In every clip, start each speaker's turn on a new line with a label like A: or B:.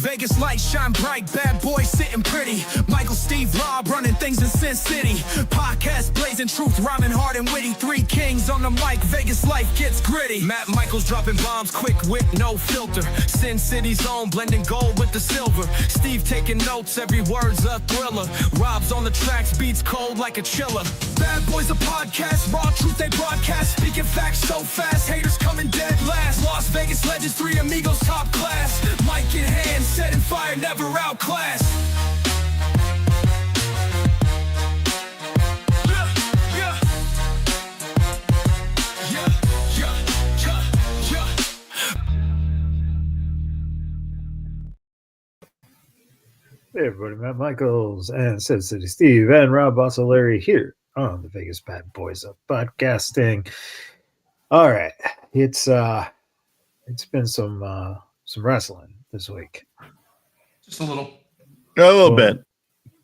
A: Vegas lights shine bright, bad boys sitting pretty. Michael, Steve, Rob running things in Sin City. Podcast blazing truth, rhyming hard and witty. Three kings on the mic, Vegas life gets gritty. Matt Michaels dropping bombs, quick wit, no filter. Sin City's own, blending gold with the silver. Steve taking notes, every word's a thriller. Rob's on the tracks, beats cold like a chiller. Badboyz a podcast, raw truth they broadcast. Speaking facts so fast, haters coming dead last. Las Vegas legends, three amigos top class. Mic in hand, setting fire, never outclassed.
B: Hey everybody, Matt Michaels and Sin City Steve and Rob Larry here on the Vegas Badboyz of podcasting. All right, it's been some wrestling this week.
C: Just a little
D: bit.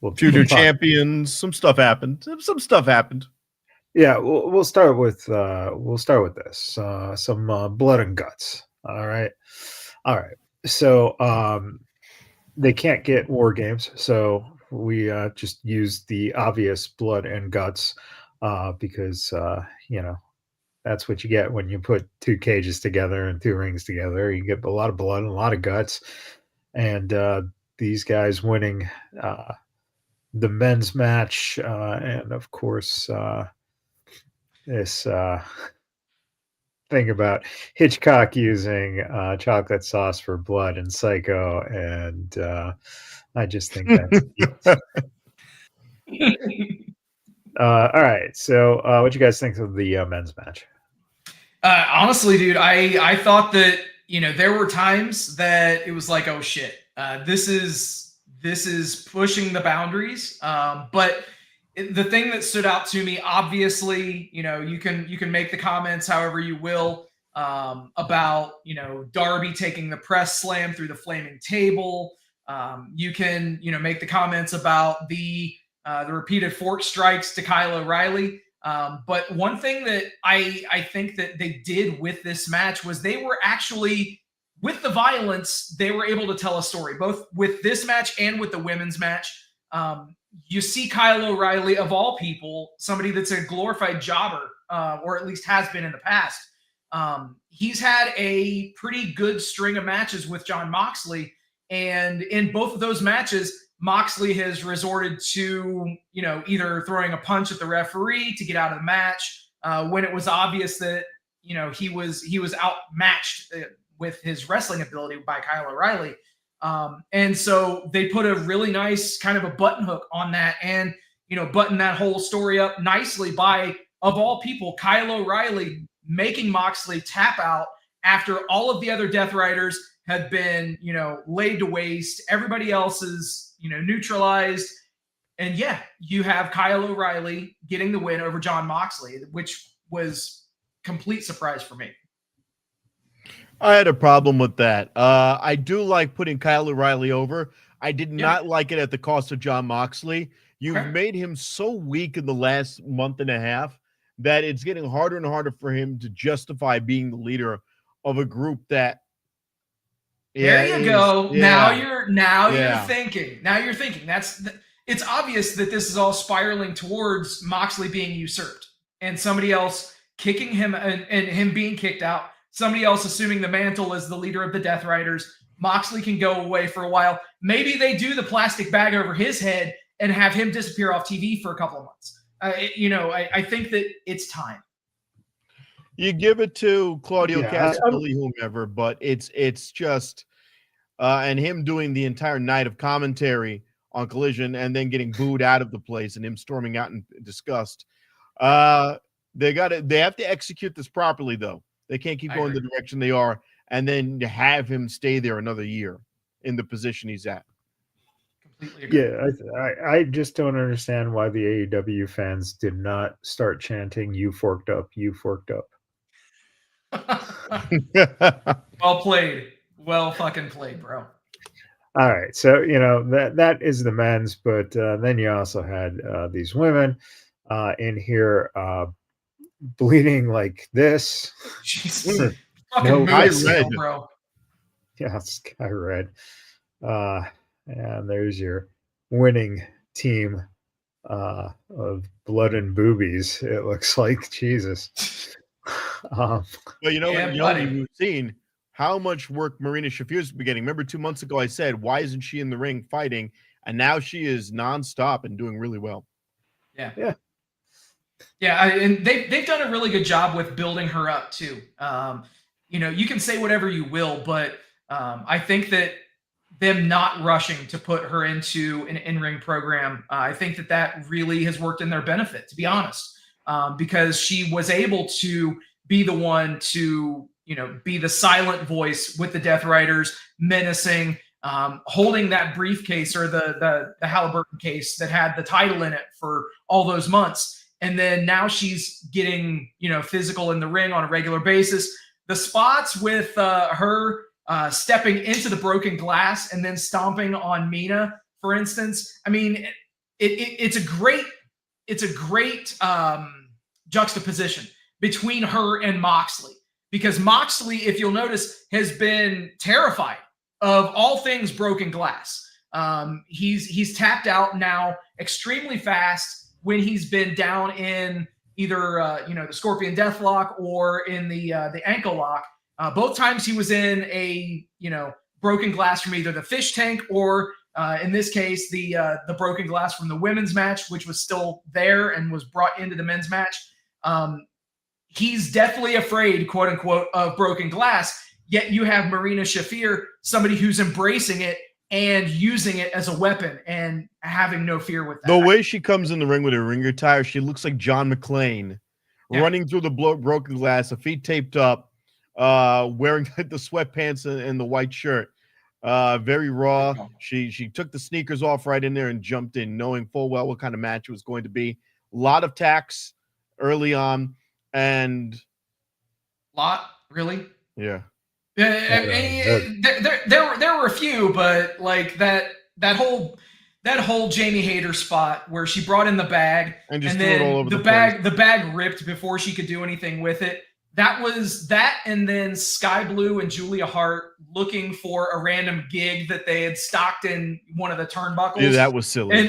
D: Well, future champions. Some stuff happened.
B: Yeah, we'll start with this. Some blood and guts. All right. So they can't get war games, so we just use the obvious blood and guts because that's what you get when you put two cages together and two rings together. You get a lot of blood and a lot of guts. And these guys winning the men's match and, of course, this thing about Hitchcock using chocolate sauce for blood and Psycho. And I just think that's all right. So what you guys think of the men's match?
C: Honestly, dude, I thought that, there were times that it was like, oh shit, this is pushing the boundaries. But the thing that stood out to me, obviously, you can make the comments however you will about, Darby taking the press slam through the flaming table. You can, make the comments about the repeated fork strikes to Kyle O'Reilly. But one thing that I think that they did with this match was they were actually, with the violence, they were able to tell a story, both with this match and with the women's match. You see Kyle O'Reilly, of all people, somebody that's a glorified jobber, or at least has been in the past. He's had a pretty good string of matches with Jon Moxley. And in both of those matches, Moxley has resorted to, either throwing a punch at the referee to get out of the match when it was obvious that, he was outmatched with his wrestling ability by Kyle O'Reilly. And so they put a really nice kind of a button hook on that and, button that whole story up nicely by, of all people, Kyle O'Reilly making Moxley tap out after all of the other Death Riders had been, laid to waste. Everybody else is, neutralized. And yeah, you have Kyle O'Reilly getting the win over Jon Moxley, which was complete surprise for me.
D: I had a problem with that. I do like putting Kyle O'Reilly over. I did not like it at the cost of Jon Moxley. You've made him so weak in the last month and a half that it's getting harder and harder for him to justify being the leader of a group that.
C: There you go. Now you're thinking. It's obvious that this is all spiraling towards Moxley being usurped and somebody else kicking him and him being kicked out. Somebody else assuming the mantle as the leader of the Death Riders. Moxley can go away for a while. Maybe they do the plastic bag over his head and have him disappear off TV for a couple of months. I think that it's time.
D: You give it to Claudio Castagnoli, whomever, but it's just and him doing the entire night of commentary on Collision and then getting booed out of the place and him storming out in disgust. They have to execute this properly, though. They can't keep going the direction they are and then have him stay there another year in the position he's at.
C: Completely agree.
B: Yeah, I just don't understand why the AEW fans did not start chanting, "You forked up, you forked up."
C: Well played. Well fucking played, bro.
B: All right. So, that is the men's, but then you also had these women in here bleeding like this.
C: Jesus. Fucking red,
D: red.
C: bro.
B: Yeah, Sky Red. And there's your winning team of blood and boobies. It looks like Jesus.
D: But you know,
C: buddy.
D: we've seen how much work Marina Shafir's been getting. Remember 2 months ago, I said, why isn't she in the ring fighting? And now she is nonstop and doing really well.
C: Yeah. And they've done a really good job with building her up too. You can say whatever you will, but I think that them not rushing to put her into an in-ring program, I think that really has worked in their benefit, to be honest, because she was able to be the one to, be the silent voice with the Death Riders, menacing, holding that briefcase or the Halliburton case that had the title in it for all those months. And then now she's getting, physical in the ring on a regular basis. The spots with her stepping into the broken glass and then stomping on Mina, for instance. I mean, it's a great juxtaposition between her and Moxley, because Moxley, if you'll notice, has been terrified of all things broken glass. He's tapped out now extremely fast when he's been down in either the Scorpion Deathlock or in the ankle lock. Both times he was in a broken glass from either the fish tank or in this case the broken glass from the women's match, which was still there and was brought into the men's match. He's definitely afraid, quote unquote, of broken glass. Yet you have Marina Shafir, somebody who's embracing it and using it as a weapon and having no fear with that.
D: The way she comes in the ring with her ringer tire, she looks like John McClane running through the broken glass, her feet taped up, wearing the sweatpants and the white shirt. Very raw. She took the sneakers off right in there and jumped in, knowing full well what kind of match it was going to be. A lot of tacks early on, and
C: really.
D: Yeah.
C: There were a few, but like that whole Jamie Hayter spot where she brought in the bag
D: and just
C: then
D: threw it all over
C: the bag ripped before she could do anything with it. That was that, and then Sky Blue and Julia Hart looking for a random gig that they had stocked in one of the turnbuckles.
D: Yeah, that was silly.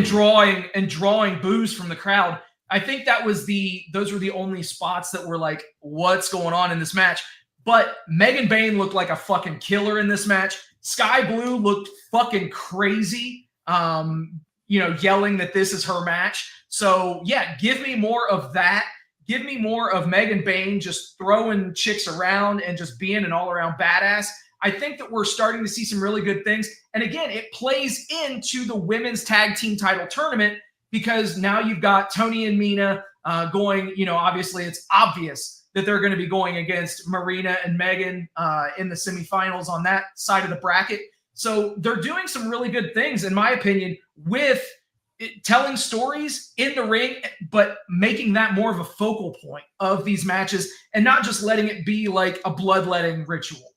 C: Drawing boos from the crowd. I think those were the only spots that were like, what's going on in this match? But Megan Bayne looked like a fucking killer in this match. Sky Blue looked fucking crazy, yelling that this is her match. So yeah, give me more of that. Give me more of Megan Bayne just throwing chicks around and just being an all-around badass. I think that we're starting to see some really good things. And again, it plays into the women's tag team title tournament, because now you've got Tony and Mina going, obviously it's obvious that they're going to be going against Marina and Megan in the semifinals on that side of the bracket. So they're doing some really good things, in my opinion, with telling stories in the ring, but making that more of a focal point of these matches and not just letting it be like a bloodletting ritual.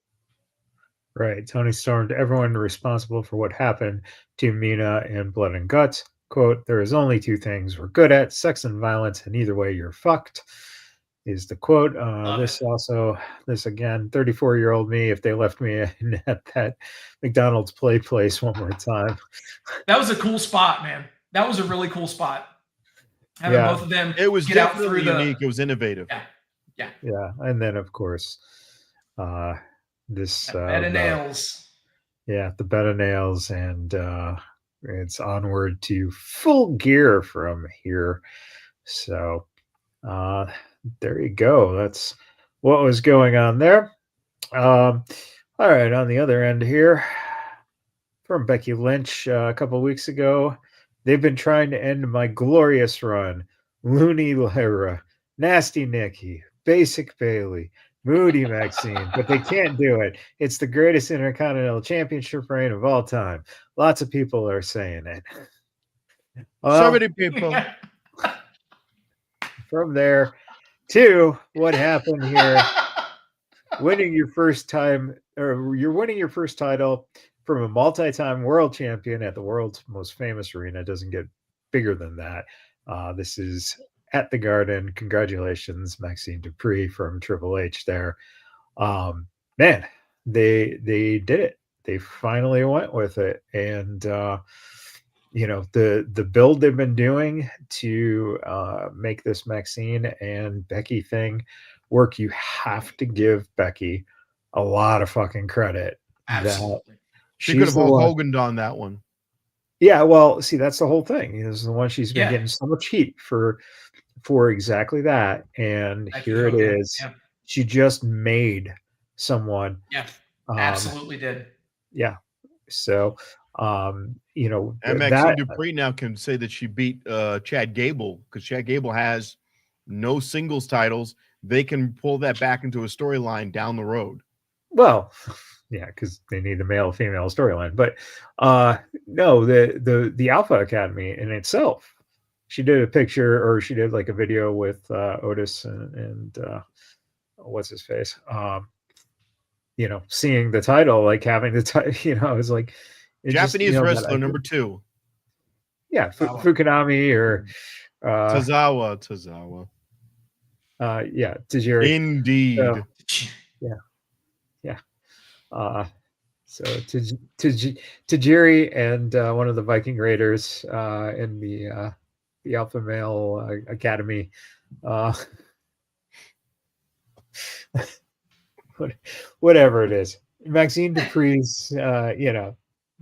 B: Right. Tony stormed everyone responsible for what happened to Mina in Blood and Guts. Quote, "There is only two things we're good at, sex and violence, and either way you're fucked," is the quote. This again, 34-year-old me, if they left me at that McDonald's play place one more time.
C: That was a cool spot, man. That was a really cool spot. Having both of them,
D: it was
C: get out
D: definitely
C: through
D: unique. It was innovative.
C: Yeah.
B: And then of course, this
C: bed of nails.
B: The bed of nails, and it's onward to full gear from here. So there you go. That's what was going on there. All right, on the other end here, from Becky Lynch a couple weeks ago, they've been trying to end my glorious run. Looney Lyra, Nasty Nikki, Basic Bailey, Moody Maxine, but they can't do it. It's the greatest Intercontinental Championship reign of all time. Lots of people are saying it.
D: So many people.
B: From there to what happened here, winning your first title from a multi-time world champion at the world's most famous arena. It doesn't get bigger than that. This is at the Garden. Congratulations, Maxine Dupree from Triple H there. Man, they did it. they finally went with it, and the build they've been doing to make this Maxine and Becky thing work, you have to give Becky a lot of fucking credit.
C: Absolutely.
D: She could
B: She's
D: have
B: the
D: Hulk
B: one.
D: Hogan'd on that one.
B: Yeah, well, see, that's the whole thing. This is the one she's been
C: Yeah.
B: getting so much heat for exactly that, and
C: Becky
B: here it
C: Hogan.
B: is.
C: Yeah.
B: She just made someone.
C: Yeah. Absolutely did.
B: Yeah. So,
D: And
B: that
D: Maxine Dupree now can say that she beat Chad Gable, because Chad Gable has no singles titles. They can pull that back into a storyline down the road.
B: well, yeah, because they need the male female storyline. But no, the Alpha Academy in itself. She did a picture, or she did like a video with Otis and what's his face. Seeing the title, like having the title, I was like,
D: Japanese wrestler number 2.
B: Yeah, Fukunami or
D: Tozawa.
B: Yeah, Tajiri.
D: Indeed.
B: Yeah. So Tajiri and one of the Viking Raiders in the Alpha Male Academy. Whatever it is, Maxine Dupree's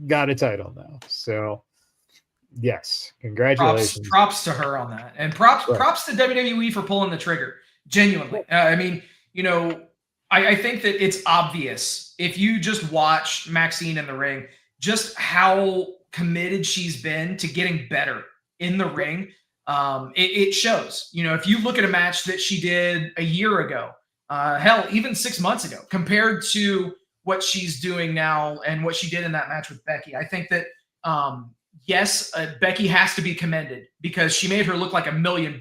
B: got a title now. So yes, congratulations.
C: Props to her on that, and props to WWE for pulling the trigger. Genuinely, I mean, I think that it's obvious if you just watch Maxine in the ring, just how committed she's been to getting better in the ring. It shows. If you look at a match that she did a year ago, hell, even 6 months ago, compared to what she's doing now and what she did in that match with Becky, I think that yes, Becky has to be commended because she made her look like $1 million,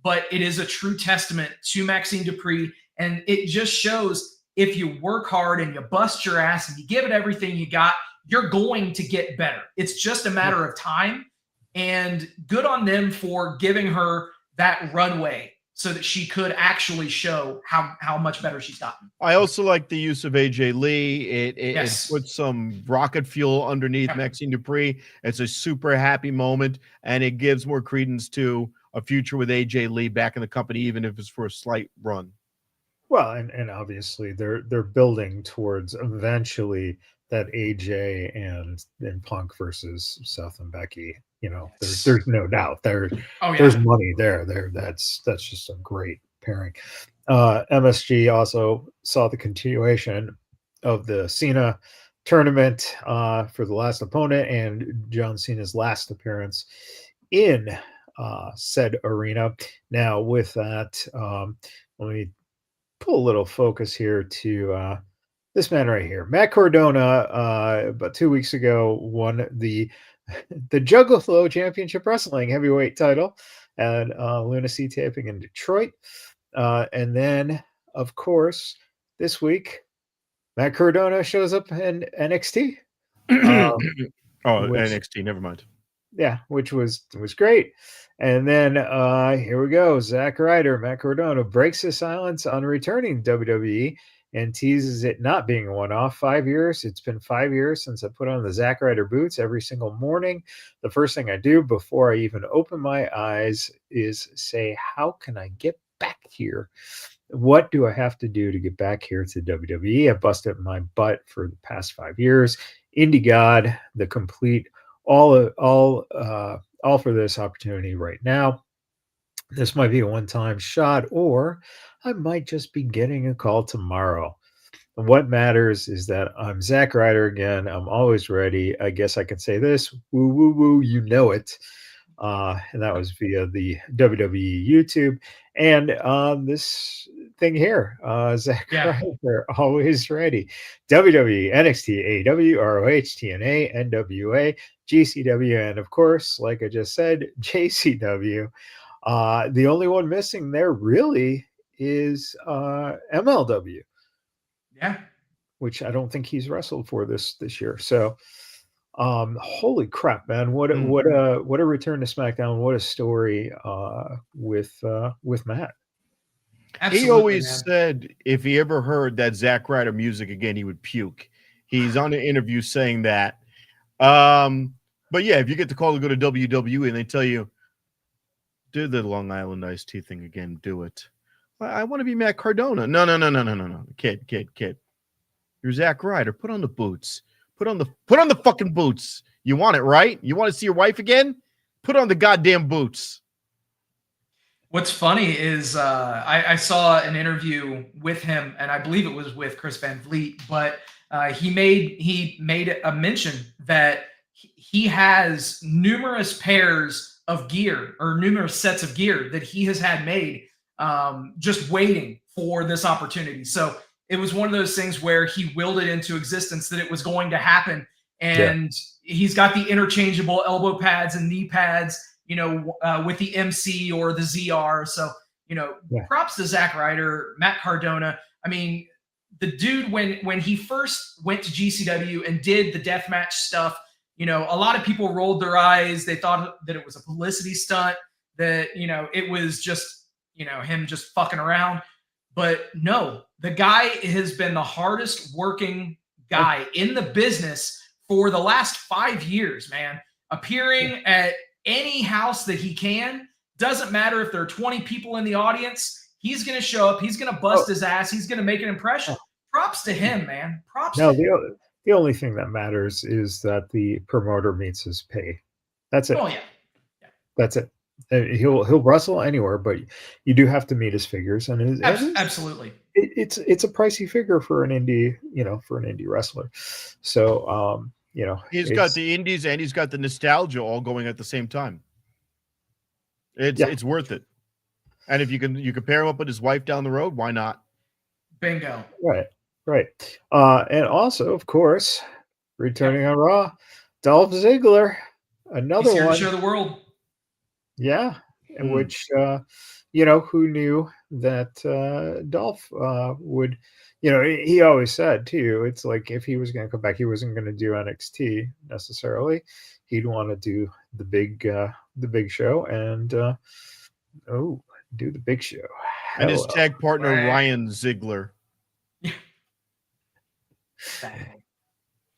C: but it is a true testament to Maxine Dupree. And it just shows if you work hard and you bust your ass and you give it everything you got, you're going to get better. It's just a matter of time. And good on them for giving her that runway so that she could actually show how much better she's gotten.
D: I also like the use of AJ Lee. It
C: Yes.
D: puts some rocket fuel underneath Maxine Dupree. It's a super happy moment, and it gives more credence to a future with AJ Lee back in the company, even if it's for a slight run.
B: Well, and obviously they're building towards eventually that AJ and Punk versus Seth and Becky. There's no doubt there's money there. That's just a great pairing. MSG also saw the continuation of the Cena tournament for the last opponent and John Cena's last appearance in said arena. Now with that, let me pull a little focus here to this man right here. Matt Cardona, about 2 weeks ago, won the Juggalo Championship Wrestling heavyweight title at Lunacy Taping in Detroit. And then, of course, this week, Matt Cardona shows up in NXT.
D: NXT, never mind.
B: Yeah, which was great. And then here we go. Zack Ryder, Matt Cardona breaks his silence on returning to WWE and teases it not being a one-off. 5 years. It's been 5 years since I put on the Zack Ryder boots every single morning. The first thing I do before I even open my eyes is say, how can I get back here? What do I have to do to get back here to WWE? I busted my butt for the past 5 years. Indie God, the complete, all for this opportunity right now. This might be a one-time shot, or I might just be getting a call tomorrow. And what matters is that I'm Zack Ryder again. I'm always ready. I guess I can say this. Woo, woo, woo. You know it. And that was via the WWE YouTube. And this thing here, Zack Ryder, always ready. WWE, NXT, AEW, ROH, TNA, NWA, GCW, and of course, like I just said, JCW. The only one missing there really is MLW.
C: Yeah.
B: Which I don't think he's wrestled for this year. So holy crap, man. What a return to SmackDown. What a story with Matt.
D: Absolutely, he always said if he ever heard that Zack Ryder music again, he would puke. He's on an interview saying that. But yeah, if you get the call to go to WWE and they tell you, do the Long Island iced tea thing again, do it. I want to be Matt Cardona. No. Kid. You're Zack Ryder. Put on the boots. Put on the fucking boots. You want it, right? You want to see your wife again? Put on the goddamn boots.
C: What's funny is I saw an interview with him, and I believe it was with Chris Van Vliet, but he made a mention that he has numerous pairs of gear or numerous sets of gear that he has had made just waiting for this opportunity. So it was one of those things where he willed it into existence that it was going to happen. And he's got the interchangeable elbow pads and knee pads, with the MC or the ZR. So, props to Zack Ryder, Matt Cardona. I mean, the dude, when he first went to GCW and did the deathmatch stuff, a lot of people rolled their eyes. They thought that it was a publicity stunt, that, it was just, him just fucking around. But no, the guy has been the hardest working guy in the business for the last 5 years, man. Appearing at any house that he can. Doesn't matter if there are 20 people in the audience. He's going to show up. He's going to bust his ass. He's going to make an impression. Props to him, man. Props to him.
B: The only thing that matters is that the promoter meets his pay. That's it.
C: Oh, yeah.
B: That's it. He'll wrestle anywhere, but you do have to meet his figures, and
C: absolutely,
B: it's a pricey figure for an indie, for an indie wrestler. So,
D: he's got the indies and he's got the nostalgia all going at the same time. It's worth it. And if you can pair him up with his wife down the road, why not?
C: Bingo.
B: Right. And also, of course, returning on Raw, Dolph Ziggler, another
C: He's here
B: one.
C: to show the world.
B: Yeah, in which who knew that Dolph would, he always said too, it's like if he was going to come back, he wasn't going to do NXT necessarily. He'd want to do the big show and do the big show.
D: And his tag partner Ryan Ziegler.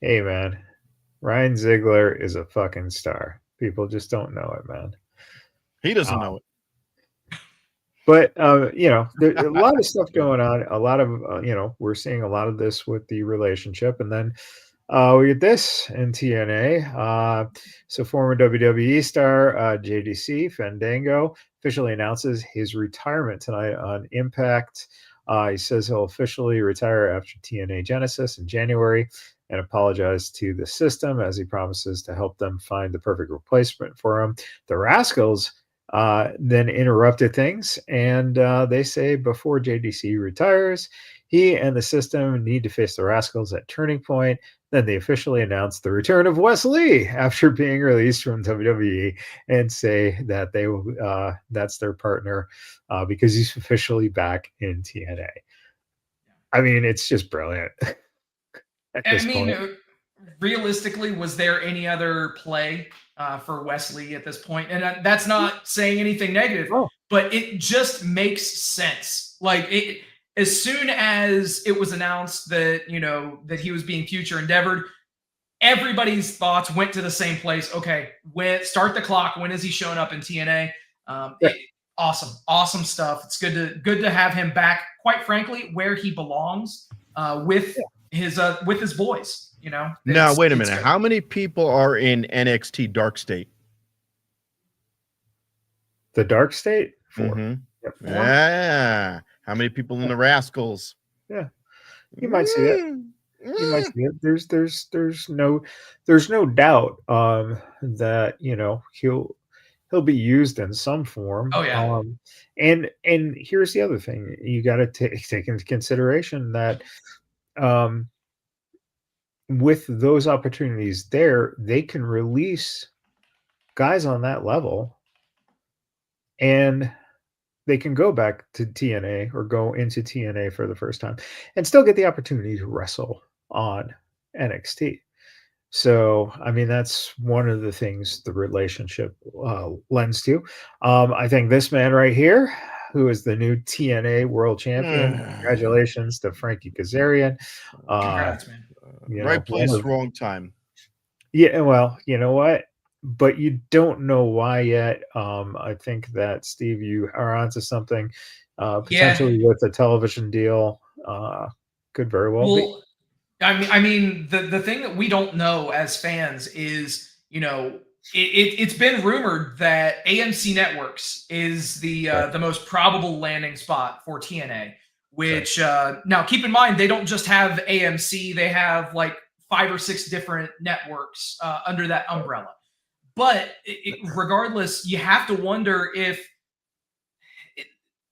B: Hey man, Ryan Ziegler is a fucking star. People just don't know it, man.
D: He doesn't know it.
B: But, there's a lot of stuff going on. A lot of, we're seeing a lot of this with the relationship. And then we get this in TNA. So former WWE star JDC Fandango officially announces his retirement tonight on Impact. He says he'll officially retire after TNA Genesis in January and apologize to the system as he promises to help them find the perfect replacement for him. The Rascals then interrupted things, and they say before JDC retires, he and the system need to face the Rascals at Turning Point. Then they officially announced the return of Wes Lee after being released from WWE and say that they will that's their partner because he's officially back in TNA. I mean, it's just brilliant.
C: Realistically, was there any other play for Wes Lee at this point? And that's not saying anything negative, but it just makes sense. Like as soon as it was announced that, that he was being future endeavored, everybody's thoughts went to the same place. Okay, start the clock. When is he showing up in TNA? Awesome stuff. It's good to have him back, quite frankly, where he belongs with his boys.
D: Now wait a minute. How many people are in NXT Dark State?
B: The Dark State? 4.
D: Mm-hmm.
B: Yep, 4.
D: Yeah. How many people in the Rascals?
B: Yeah. You might see it. You might see it. There's no doubt that he'll be used in some form.
C: Oh yeah.
B: And here's the other thing. You got to take into consideration that with those opportunities there, they can release guys on that level and they can go back to TNA or go into TNA for the first time and still get the opportunity to wrestle on NXT. So, I mean, that's one of the things the relationship lends to. I think this man right here, who is the new TNA world champion, congratulations to Frankie Kazarian.
C: Congrats, man.
D: Right place, wrong time.
B: Yeah, well, you know what? But you don't know why yet. I think that Steve, you are onto something.
C: Yeah.
B: Potentially with a television deal, could very well be.
C: Well, I mean, the thing that we don't know as fans is, it's been rumored that AMC Networks is
B: Right.
C: the most probable landing spot for TNA.
B: Right.
C: Which now keep in mind, they don't just have AMC; they have like 5 or 6 different networks under that umbrella. But regardless, you have to wonder if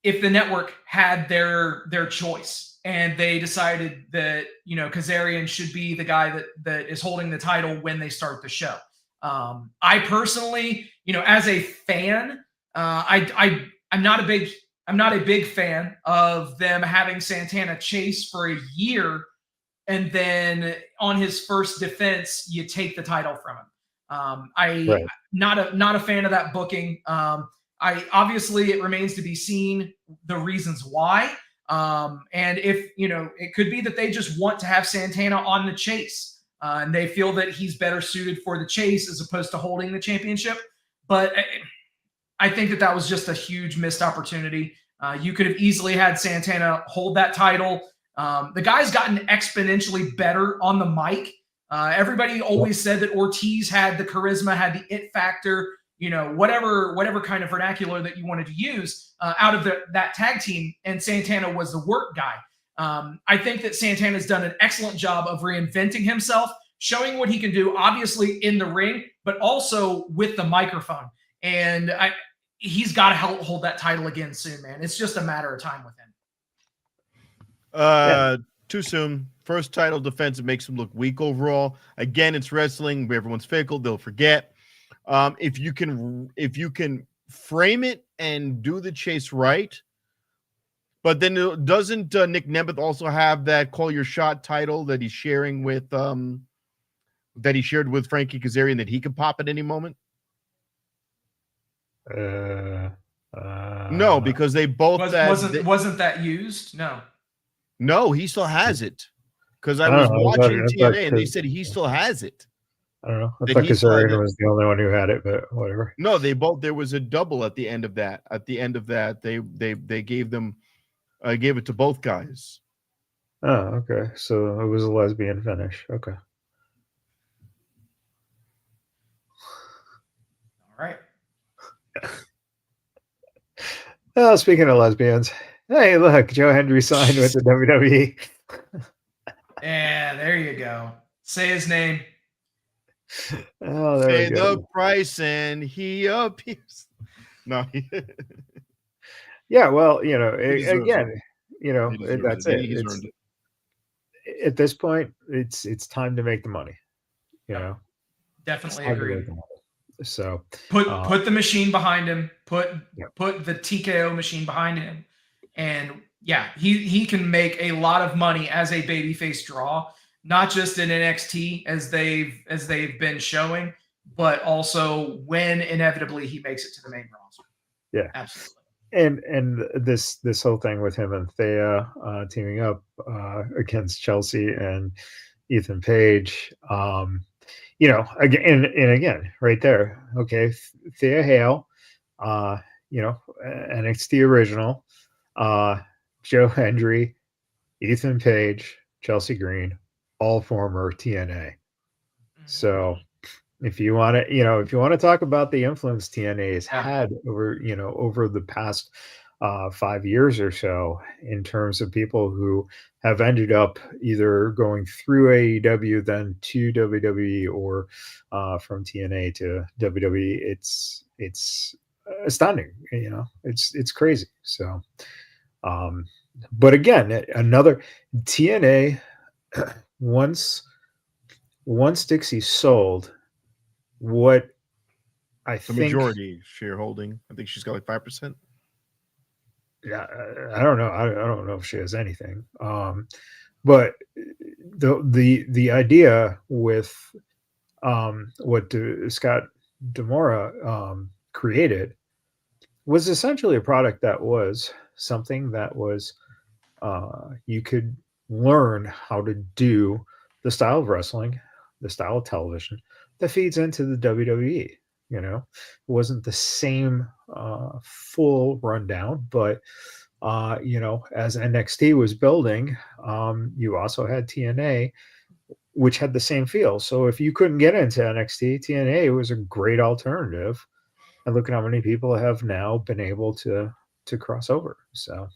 C: the network had their choice and they decided that Kazarian should be the guy that is holding the title when they start the show. I personally, as a fan, I'm not a big fan of them having Santana chase for a year and then on his first defense you take the title from him.
B: Right.
C: Not a fan of that booking. I obviously it remains to be seen the reasons why. And if it could be that they just want to have Santana on the chase, and they feel that he's better suited for the chase as opposed to holding the championship. But I think that was just a huge missed opportunity. You could have easily had Santana hold that title. The guy's gotten exponentially better on the mic. Everybody always said that Ortiz had the charisma, had the it factor. Whatever kind of vernacular that you wanted to use out of that tag team, and Santana was the work guy. I think that Santana's done an excellent job of reinventing himself, showing what he can do, obviously in the ring, but also with the microphone. And he's got to hold that title again soon, man. It's just a matter of time with him.
D: Too soon. First title defense, it makes him look weak overall. Again, it's wrestling where everyone's fickle. They'll forget. If you can frame it and do the chase right, but then doesn't Nick Nemeth also have that call your shot title that he's sharing with that he shared with Frankie Kazarian that he could pop at any moment? No, because they both
C: wasn't that used?
D: No, he still has it. Because I was watching TNA and they said he still has it.
B: I don't know. I thought Kazarian was the only one who had it, but whatever.
D: No, there was a double at the end of that. At the end of that, they gave them gave it to both guys.
B: Oh, okay. So it was a lesbian finish. Okay.
C: All right.
B: Well, speaking of lesbians, hey, look, Joe Hendry signed with the WWE.
C: Yeah, there you go. Say his name.
B: Oh, there
D: Say
B: we go.
D: the price and he appears. No.
B: Yeah, well, again, that's it.
D: It's,
B: at this point, it's time to make the money.
C: Definitely agree.
B: So
C: put the machine behind him. Put the TKO machine behind him, and yeah, he can make a lot of money as a babyface draw, not just in NXT as they've been showing, but also when inevitably he makes it to the main roster.
B: Yeah,
C: absolutely.
B: And this whole thing with him and Thea teaming up against Chelsea and Ethan Page, again, right there. Okay, Thea Hale, NXT original, Joe Hendry, Ethan Page, Chelsea Green, all former TNA. So if you want to talk about the influence TNA has had over the past 5 years or so, in terms of people who have ended up either going through AEW then to WWE or from TNA to WWE, it's astounding. It's crazy. So, but again, another TNA once Dixie sold what I think
D: majority shareholding. I think she's got like 5%.
B: Yeah, I don't know. I don't know if she has anything. But the idea with what Scott Demora created was essentially a product that was something that was you could learn how to do the style of wrestling, the style of television that feeds into the WWE. You know, it wasn't the same full rundown, but you know, as NXT was building, you also had TNA, which had the same feel. So if you couldn't get into NXT, TNA was a great alternative. And look at how many people have now been able to cross over. So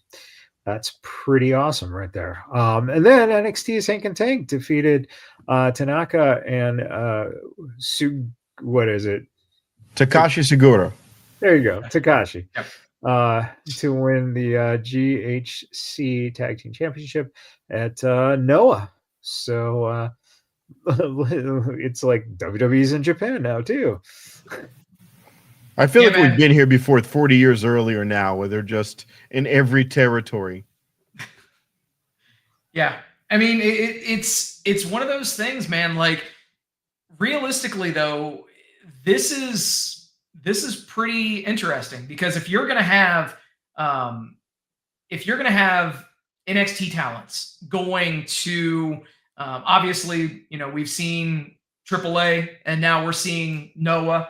B: that's pretty awesome right there. And then NXT's Hank and Tank defeated Tanaka and what is it?
D: Takashi Segura.
B: There you go, Takashi.
C: Yep.
B: To win the GHC Tag Team Championship at Noah. So it's like WWE's in Japan now too.
D: I feel like we've been here before 40 years earlier now, where they're just in every territory.
C: Yeah. I mean, it's one of those things, man. Like, realistically, though, this is pretty interesting, because if you're gonna have NXT talents going to obviously, you know, we've seen AAA and now we're seeing Noah.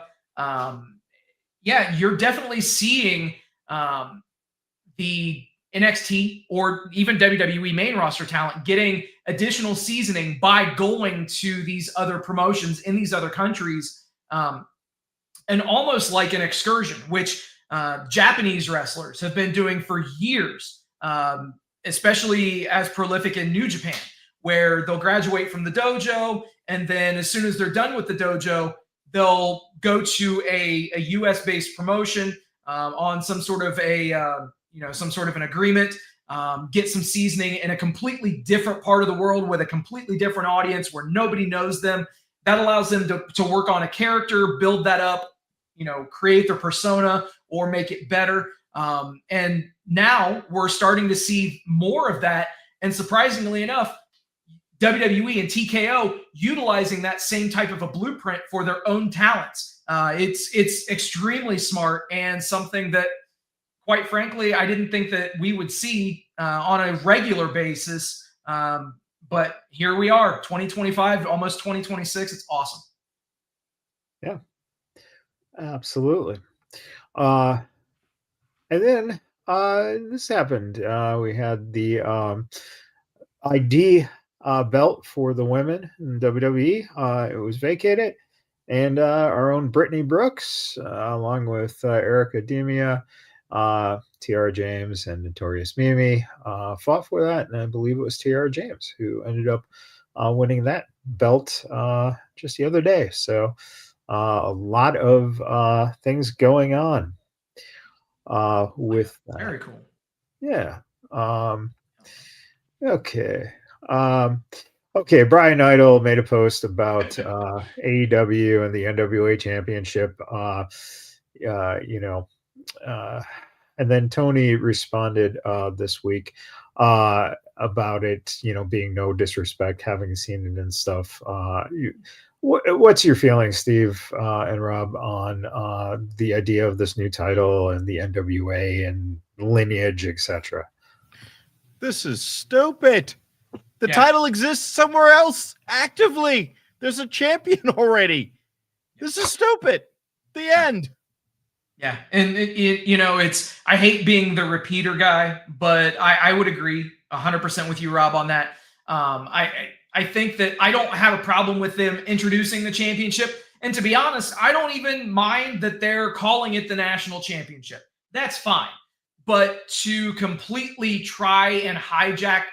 C: Yeah, you're definitely seeing the NXT or even WWE main roster talent getting additional seasoning by going to these other promotions in these other countries, and almost like an excursion, which Japanese wrestlers have been doing for years, especially as prolific in New Japan, where they'll graduate from the dojo, and then as soon as they're done with the dojo, they'll go to a U.S.-based promotion on some sort of an agreement, get some seasoning in a completely different part of the world with a completely different audience where nobody knows them. That allows them to work on a character, build that up, you know, create their persona or make it better. And now we're starting to see more of that. And surprisingly enough, WWE and TKO utilizing that same type of a blueprint for their own talents. It's extremely smart, and something that, quite frankly, I didn't think that we would see on a regular basis. But here we are, 2025, almost 2026. It's awesome.
B: Yeah, absolutely. And then this happened. We had the ID belt for the women in WWE. It was vacated, and our own Brittany Brooks, along with Erica Demia, T.R. James, and Notorious Mimi, fought for that, and I believe it was T.R. James who ended up winning that belt just the other day. So a lot of things going on with that.
C: Very cool.
B: Yeah. Okay. Okay, Brian Idol made a post about AEW and the NWA Championship. And then Tony responded this week about it, you know, being no disrespect, having seen it and stuff. What's your feeling, Steve and Rob, on the idea of this new title and the NWA and lineage, etc.?
D: This is stupid. The title exists somewhere else actively. There's a champion already. This is stupid. The end.
C: Yeah. And I hate being the repeater guy, but I would agree 100% with you, Rob, on that. I think that I don't have a problem with them introducing the championship. And to be honest, I don't even mind that they're calling it the national championship. That's fine. But to completely try and hijack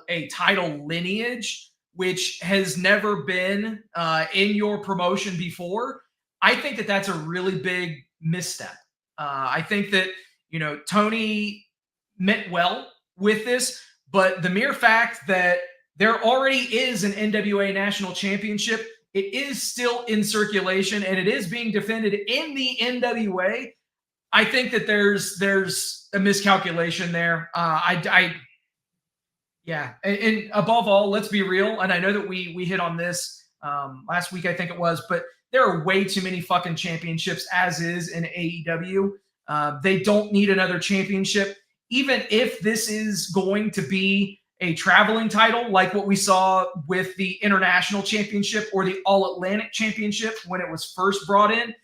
C: a title lineage, which has never been in your promotion before, I think that that's a really big misstep. I think that, Tony meant well with this, but the mere fact that there already is an NWA national championship, it is still in circulation and it is being defended in the NWA. I think that there's a miscalculation there. And above all, let's be real. And I know that we hit on this last week, I think it was, but there are way too many fucking championships as is in AEW. They don't need another championship. Even if this is going to be a traveling title like what we saw with the International Championship or the All Atlantic Championship when it was first brought in,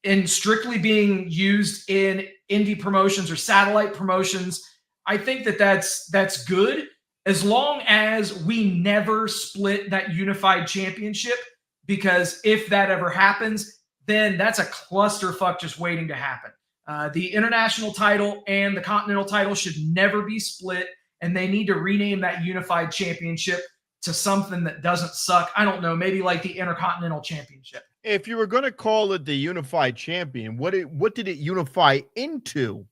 C: and strictly being used in indie promotions or satellite promotions, I think that that's good as long as we never split that unified championship, because if that ever happens, then that's a clusterfuck just waiting to happen. The international title and the continental title should never be split, and they need to rename that unified championship to something that doesn't suck. I don't know, maybe like the Intercontinental Championship.
D: If you were going to call it the unified champion, what did it unify into?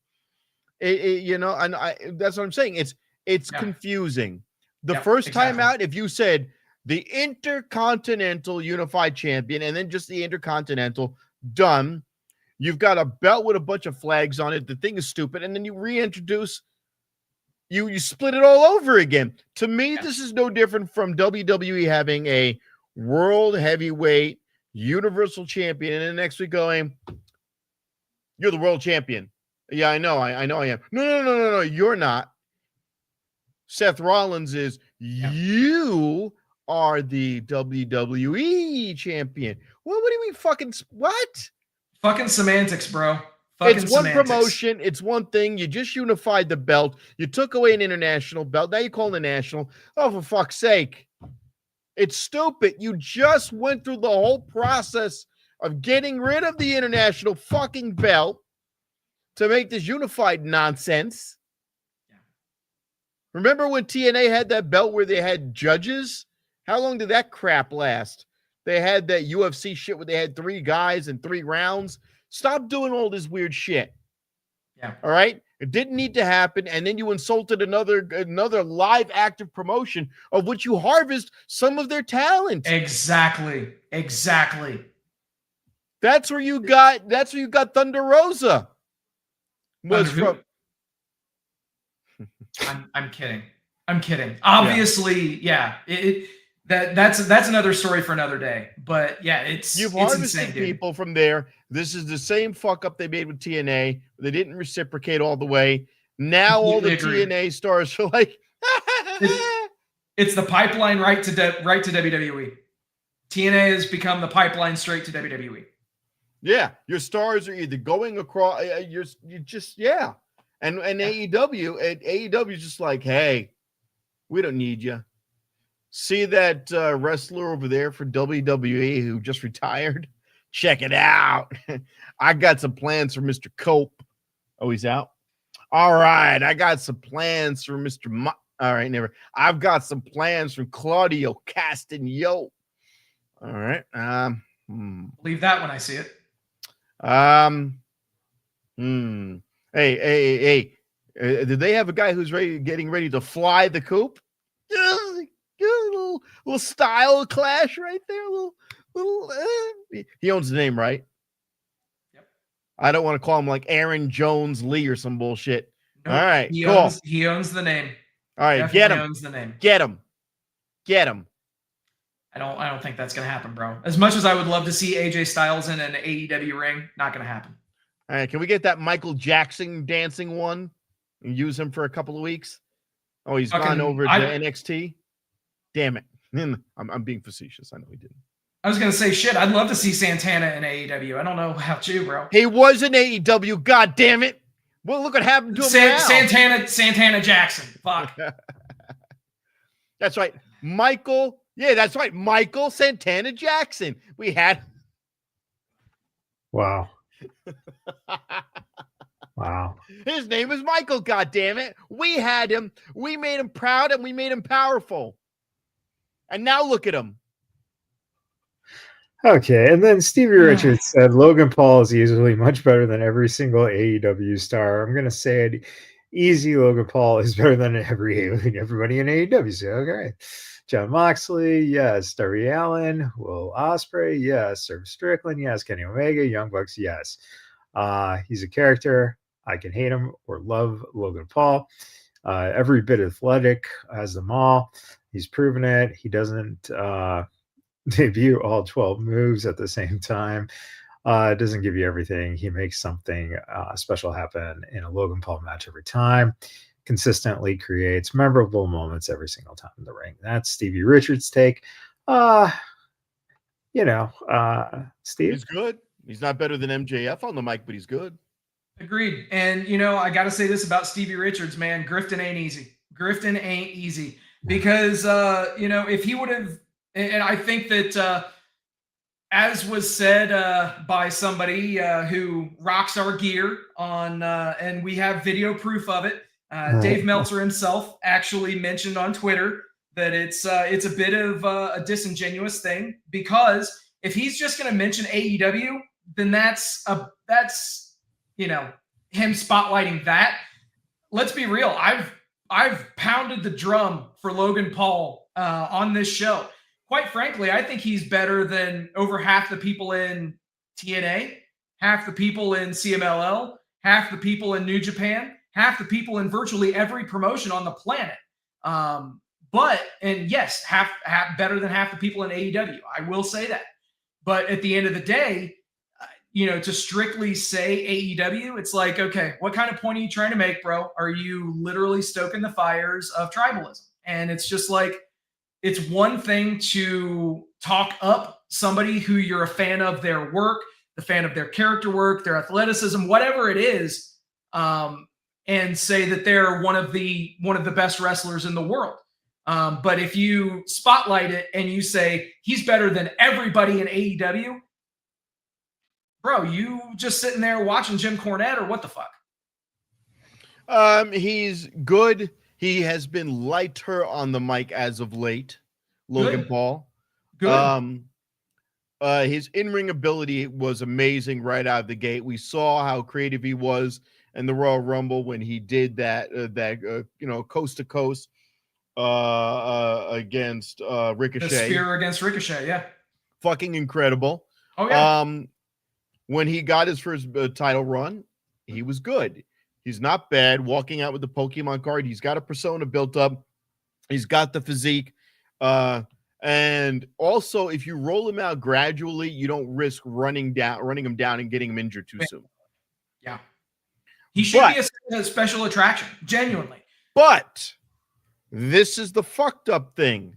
D: You know, and that's what I'm saying. It's confusing. The first time out, if you said the Intercontinental Unified Champion and then just the Intercontinental, done. You've got a belt with a bunch of flags on it. The thing is stupid. And then you reintroduce, you split it all over again. To me, this is no different from WWE having a World Heavyweight Universal Champion and then next week going, you're the World Champion. Yeah, I know I am. No, you're not. Seth Rollins is, you are the WWE champion. Well, what do you mean fucking, what?
C: Fucking semantics, bro. Fucking
D: it's one
C: semantics.
D: promotion. It's one thing. You just unified the belt. You took away an international belt. Now you call it a national. Oh, for fuck's sake. It's stupid. You just went through the whole process of getting rid of the international fucking belt to make this unified nonsense. Remember when TNA had that belt where they had judges? How long did that crap last? They had that UFC shit where they had 3 guys and 3 rounds. Stop doing all this weird shit.
C: Yeah.
D: All right? It didn't need to happen. And then you insulted another live active promotion of which you harvest some of their talent.
C: Exactly.
D: That's where you got Thunder Rosa. Was from
C: I'm kidding. Obviously, that's another story for another day. But yeah, it's
D: harvested
C: insane,
D: people from there. This is the same fuck up they made with TNA. They didn't reciprocate all the way. Now all the TNA stars are like,
C: it's the pipeline right to WWE. TNA has become the pipeline straight to WWE.
D: Yeah, your stars are either going across. And AEW is just like, hey, we don't need you. See that wrestler over there for WWE who just retired? Check it out. I got some plans for Mr. Cope. Oh, he's out? All right. I got some plans for Mr. All right, never. I've got some plans from Claudio Castagnoli. All right.
C: Leave that when I see it.
D: Hey. Did they have a guy who's getting ready to fly the coop? Little style clash right there. He owns the name, right?
C: Yep.
D: I don't want to call him like Aaron Jones Lee or some bullshit.
C: Nope.
D: All right,
C: cool. He owns the name.
D: All right,
C: Definitely
D: get him.
C: Owns the name.
D: Get him.
C: I don't think that's gonna happen, bro. As much as I would love to see AJ Styles in an AEW ring, not gonna happen.
D: All right, can we get that Michael Jackson dancing one and use him for a couple of weeks? Oh, he's gone over to NXT. Damn it. I'm being facetious. I know he didn't.
C: I was going to say, shit, I'd love to see Santana in AEW. I don't know about you, bro.
D: He was in AEW. God damn it. Well, look what happened to him now.
C: Santana Jackson. Fuck.
D: That's right. Michael. Yeah, that's right. Michael Santana Jackson. We had.
B: Wow. Wow.
D: His name is Michael, God damn it. We had him. We made him proud and we made him powerful. And now look at him.
B: Okay, and then Stevie Richards said Logan Paul is easily much better than every single AEW star. I'm going to say it easy. Logan Paul is better than everybody in AEW. So, okay. John Moxley, yes. Darby Allin, Will Ospreay, yes. Sir Strickland, yes. Kenny Omega, Young Bucks, yes. He's a character. I can hate him or love Logan Paul. Every bit athletic, has them all. He's proven it. He doesn't debut all 12 moves at the same time. It doesn't give you everything. He makes something special happen in a Logan Paul match every time. consistently creates memorable moments every single time in the ring. That's Stevie Richards' take. Uh, Steve?
D: He's good. He's not better than MJF on the mic, but he's good.
C: Agreed. And, I got to say this about Stevie Richards, man. Grifting ain't easy. Grifting ain't easy. Because, if he would have, and I think that, as was said by somebody who rocks our gear on, and we have video proof of it, Dave Meltzer himself actually mentioned on Twitter that it's a bit of a disingenuous thing, because if he's just going to mention AEW, then that's him spotlighting that. Let's be real. I've pounded the drum for Logan Paul on this show. Quite frankly, I think he's better than over half the people in TNA, half the people in CMLL, half the people in New Japan, half the people in virtually every promotion on the planet. And yes, half better than half the people in AEW. I will say that. But at the end of the day, to strictly say AEW, it's like, okay, what kind of point are you trying to make, bro? Are you literally stoking the fires of tribalism? And it's just like, it's one thing to talk up somebody who you're a fan of their work, the fan of their character work, their athleticism, whatever it is, and say that they're one of the best wrestlers in the world. But if you spotlight it and you say he's better than everybody in AEW, bro, you just sitting there watching Jim Cornette, or what the fuck?
D: He's good. He has been lighter on the mic as of late, Logan Paul.
C: Good.
D: His in-ring ability was amazing right out of the gate. We saw how creative he was in the Royal Rumble when he did that coast to coast against Ricochet.
C: The spear against Ricochet, yeah.
D: Fucking incredible.
C: Oh yeah.
D: When he got his first title run, he was good. He's not bad. Walking out with the Pokemon card, he's got a persona built up. He's got the physique. And also, if you roll him out gradually, you don't risk running him down and getting him injured too soon.
C: Yeah. He should be a special attraction, genuinely.
D: But this is the fucked up thing.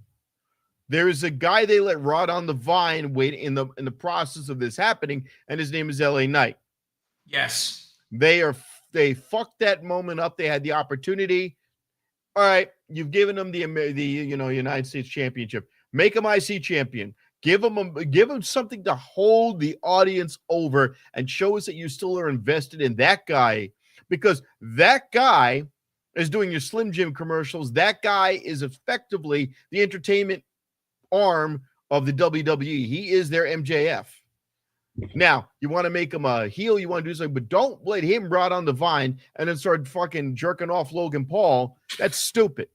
D: There is a guy they let rot on the vine waiting in the process of this happening, and his name is LA Knight.
C: Yes.
D: They fucked that moment up. They had the opportunity. All right, you've given them the United States Championship. Make him IC champion. Give him something to hold the audience over and show us that you still are invested in that guy, because that guy is doing your Slim Jim commercials. That guy is effectively the entertainment arm of the WWE. He is their MJF. Now, you want to make him a heel, you want to do something, but don't let him rot on the vine and then start fucking jerking off Logan Paul. That's stupid.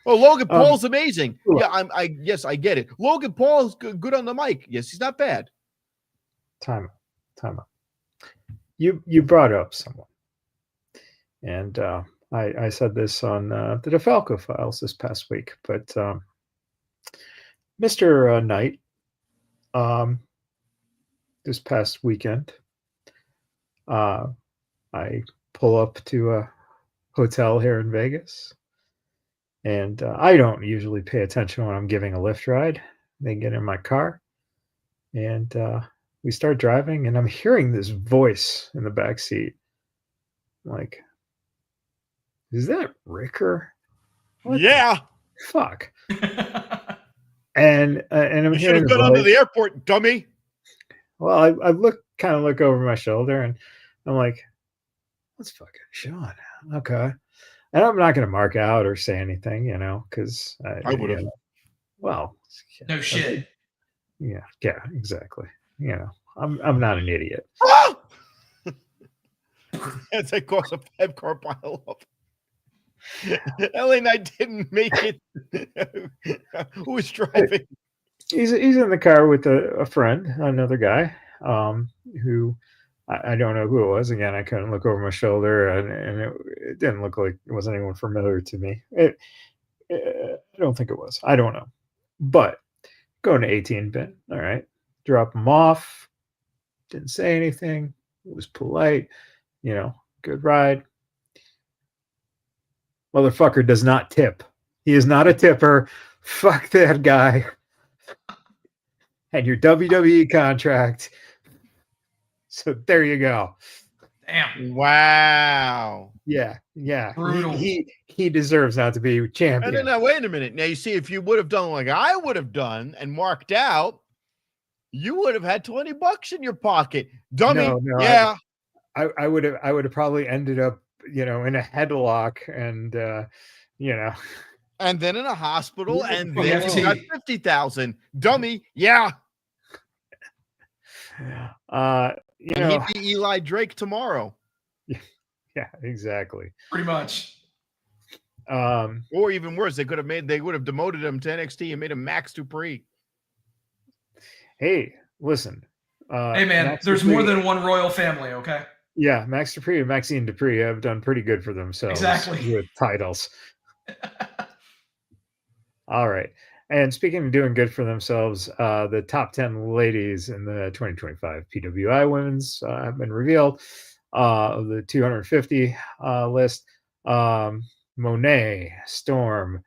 D: Oh, Logan Paul's amazing. Yeah, I get it. Logan Paul's good on the mic. Yes, he's not bad.
B: Time out. You brought up someone, and I said this on the DeFalco Files this past week, but Mr. Knight, this past weekend, I pull up to a hotel here in Vegas, and I don't usually pay attention when I'm giving a Lyft ride. They get in my car, and we start driving, and I'm hearing this voice in the back seat. I'm like, is that Ricker? What
D: yeah.
B: Fuck. And I'm
D: you should have gone to the airport, dummy.
B: Well, I look over my shoulder, and I'm like, "That's fucking Sean." Okay, and I'm not going to mark out or say anything, because
D: I would have.
B: Well,
C: no shit.
B: Yeah, exactly. I'm not an idiot.
D: As I cause a 5-car pile up. LA Knight didn't make it. Who was driving?
B: He's in the car with a friend, another guy, who I don't know who it was. Again, I couldn't look over my shoulder, and it didn't look like it was anyone familiar to me. I don't think it was. I don't know. But going to 18-bit, all right, drop him off. Didn't say anything. It was polite, good ride. Motherfucker does not tip. He is not a tipper. Fuck that guy. And your WWE contract. So there you go.
C: Damn.
D: Wow.
B: Yeah.
C: Brutal.
B: He deserves not to be champion.
D: And then wait a minute. Now you see, if you would have done like I would have done and marked out, you would have had $20 in your pocket, dummy.
B: No,
D: yeah,
B: I would have probably ended up, in a headlock and
D: and then in a hospital, and
C: From
D: then you got
C: FT.
D: 50,000, dummy. Yeah,
B: and
D: he'd be Eli Drake tomorrow.
B: Yeah, exactly.
C: Pretty much.
D: Or even worse, they would have demoted him to NXT and made him Max Dupree.
B: Hey, listen.
C: Hey man,
B: Max
C: there's
B: Dupree,
C: more than one royal family, okay?
B: Yeah, Max Dupree and Maxine Dupree have done pretty good for themselves with titles. All right. And speaking of doing good for themselves, the top 10 ladies in the 2025 PWI women's have been revealed. Of the 250 list, Monet, Storm,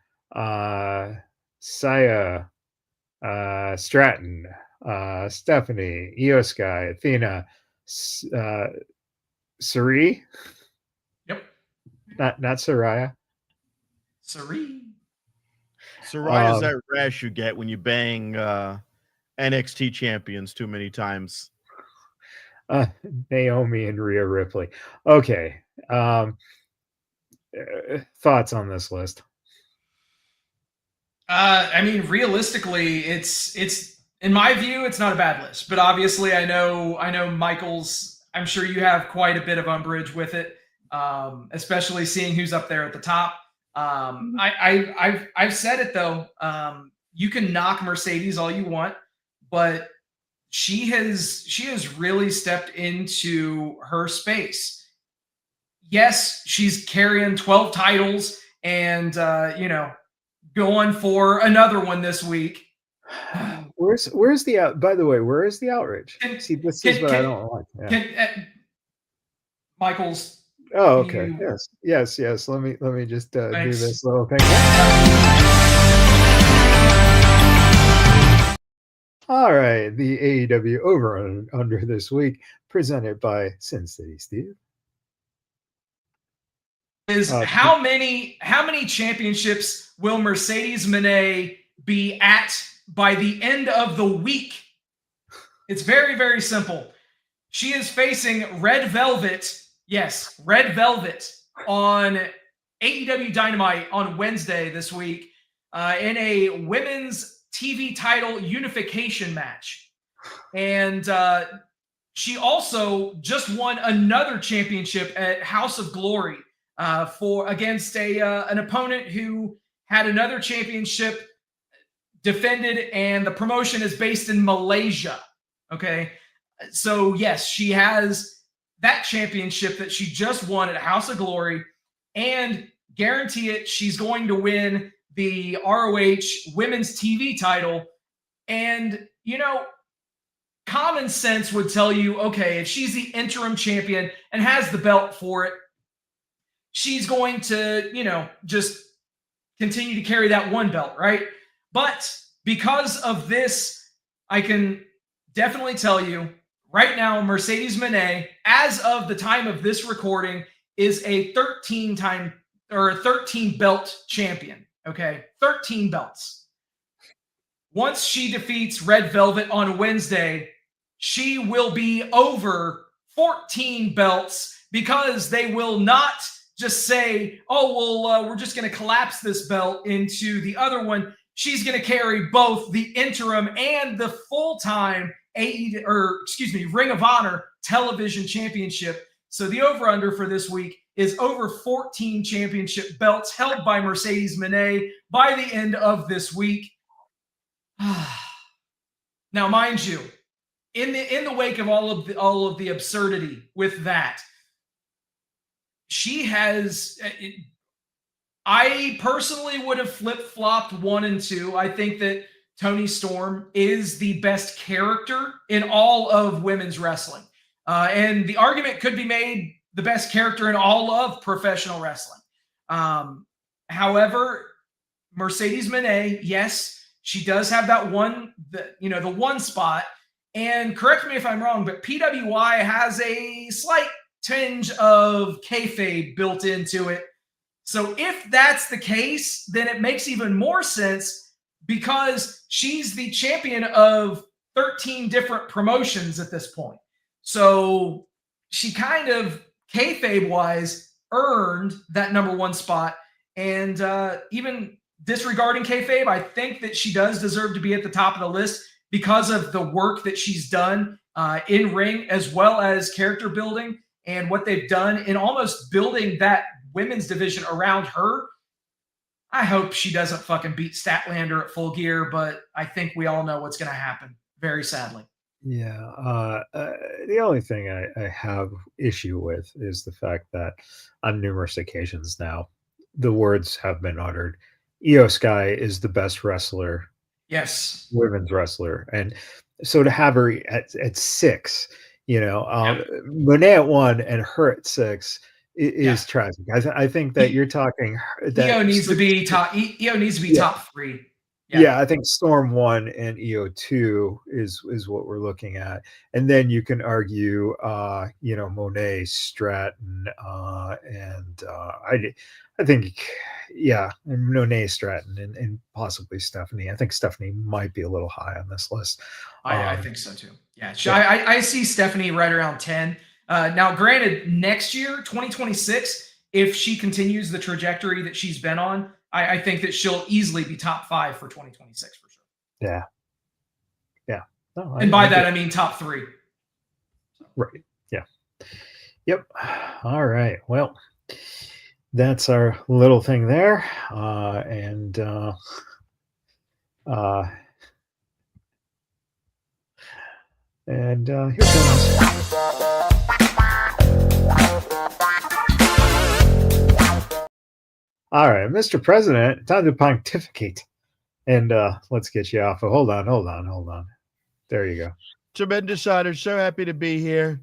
B: Saya, Stratton, Stephanie, Io Sky, Athena, Sari.
C: Yep.
B: Not Saraya.
C: Sari.
D: Saraya is that rash you get when you bang NXT champions too many times.
B: Naomi and Rhea Ripley. Okay. Thoughts on this list?
C: I mean, realistically, it's in my view, it's not a bad list. But obviously, I know Michael's. I'm sure you have quite a bit of umbrage with it, especially seeing who's up there at the top. I've said it though. You can knock Mercedes all you want, but she has really stepped into her space. Yes, she's carrying 12 titles and going for another one this week.
B: Where's the by the way, where is the outrage? See, this is what I don't like. Yeah.
C: Michael's.
B: Oh, okay. Yes. Let me just do this little thing. All right, the AEW over and under this week, presented by Sin City Steve.
C: Is how many championships will Mercedes Moné be at by the end of the week? It's very, very simple. She is facing Red Velvet. Yes, Red Velvet on AEW Dynamite on Wednesday this week in a women's TV title unification match. And she also just won another championship at House of Glory against an opponent who had another championship defended, and the promotion is based in Malaysia. Okay. So yes, she has that championship that she just won at House of Glory, and guarantee it, she's going to win the ROH women's TV title. And, common sense would tell you, okay, if she's the interim champion and has the belt for it, she's going to, just continue to carry that one belt, right? But because of this, I can definitely tell you right now, Mercedes Moné, as of the time of this recording, is a 13 belt champion. Okay, 13 belts. Once she defeats Red Velvet on Wednesday, she will be over 14 belts, because they will not just say, oh, well, we're just going to collapse this belt into the other one. She's going to carry both the interim and the full-time Ring of Honor television championship. So the over-under for this week is over 14 championship belts held by Mercedes Moné by the end of this week. Now, mind you, in the wake of all of the absurdity with that, she has. I personally would have flip-flopped 1 and 2. I think that Toni Storm is the best character in all of women's wrestling. And the argument could be made the best character in all of professional wrestling. However, Mercedes Moné, yes, she does have that one, the one spot. And correct me if I'm wrong, but PWI has a slight tinge of kayfabe built into it. So if that's the case, then it makes even more sense because she's the champion of 13 different promotions at this point. So she kind of kayfabe wise earned that number one spot. And even disregarding kayfabe, I think that she does deserve to be at the top of the list because of the work that she's done in ring, as well as character building and what they've done in almost building that women's division around her. I hope she doesn't fucking beat Statlander at Full Gear, but I think we all know what's going to happen, very sadly.
B: Yeah. The only thing I have issue with is the fact that on numerous occasions now, the words have been uttered. Io Sky is the best wrestler,
C: Yes,
B: women's wrestler. And so to have her at 6, Monet at 1 and her at 6 is tragic. I think that you're talking that
C: Io needs to be top. Io needs to be top 3.
B: Yeah, I think Storm 1 and EO 2 is what we're looking at. And then you can argue Monet, Stratton, and I think and Monet, Stratton, and possibly Stephanie. I think Stephanie might be a little high on this list.
C: I think so too. Yeah. I see Stephanie right around 10. Now, granted, next year, 2026, if she continues the trajectory that she's been on, I think that she'll easily be top 5 for 2026 for sure.
B: Yeah. Yeah. No,
C: and by that, I mean top 3.
B: Right. Yeah. Yep. All right. Well, that's our little thing there. And here comes. All right, Mr. President, time to pontificate. And let's get you off. Hold on. There you go.
D: Tremendous honor. So happy to be here.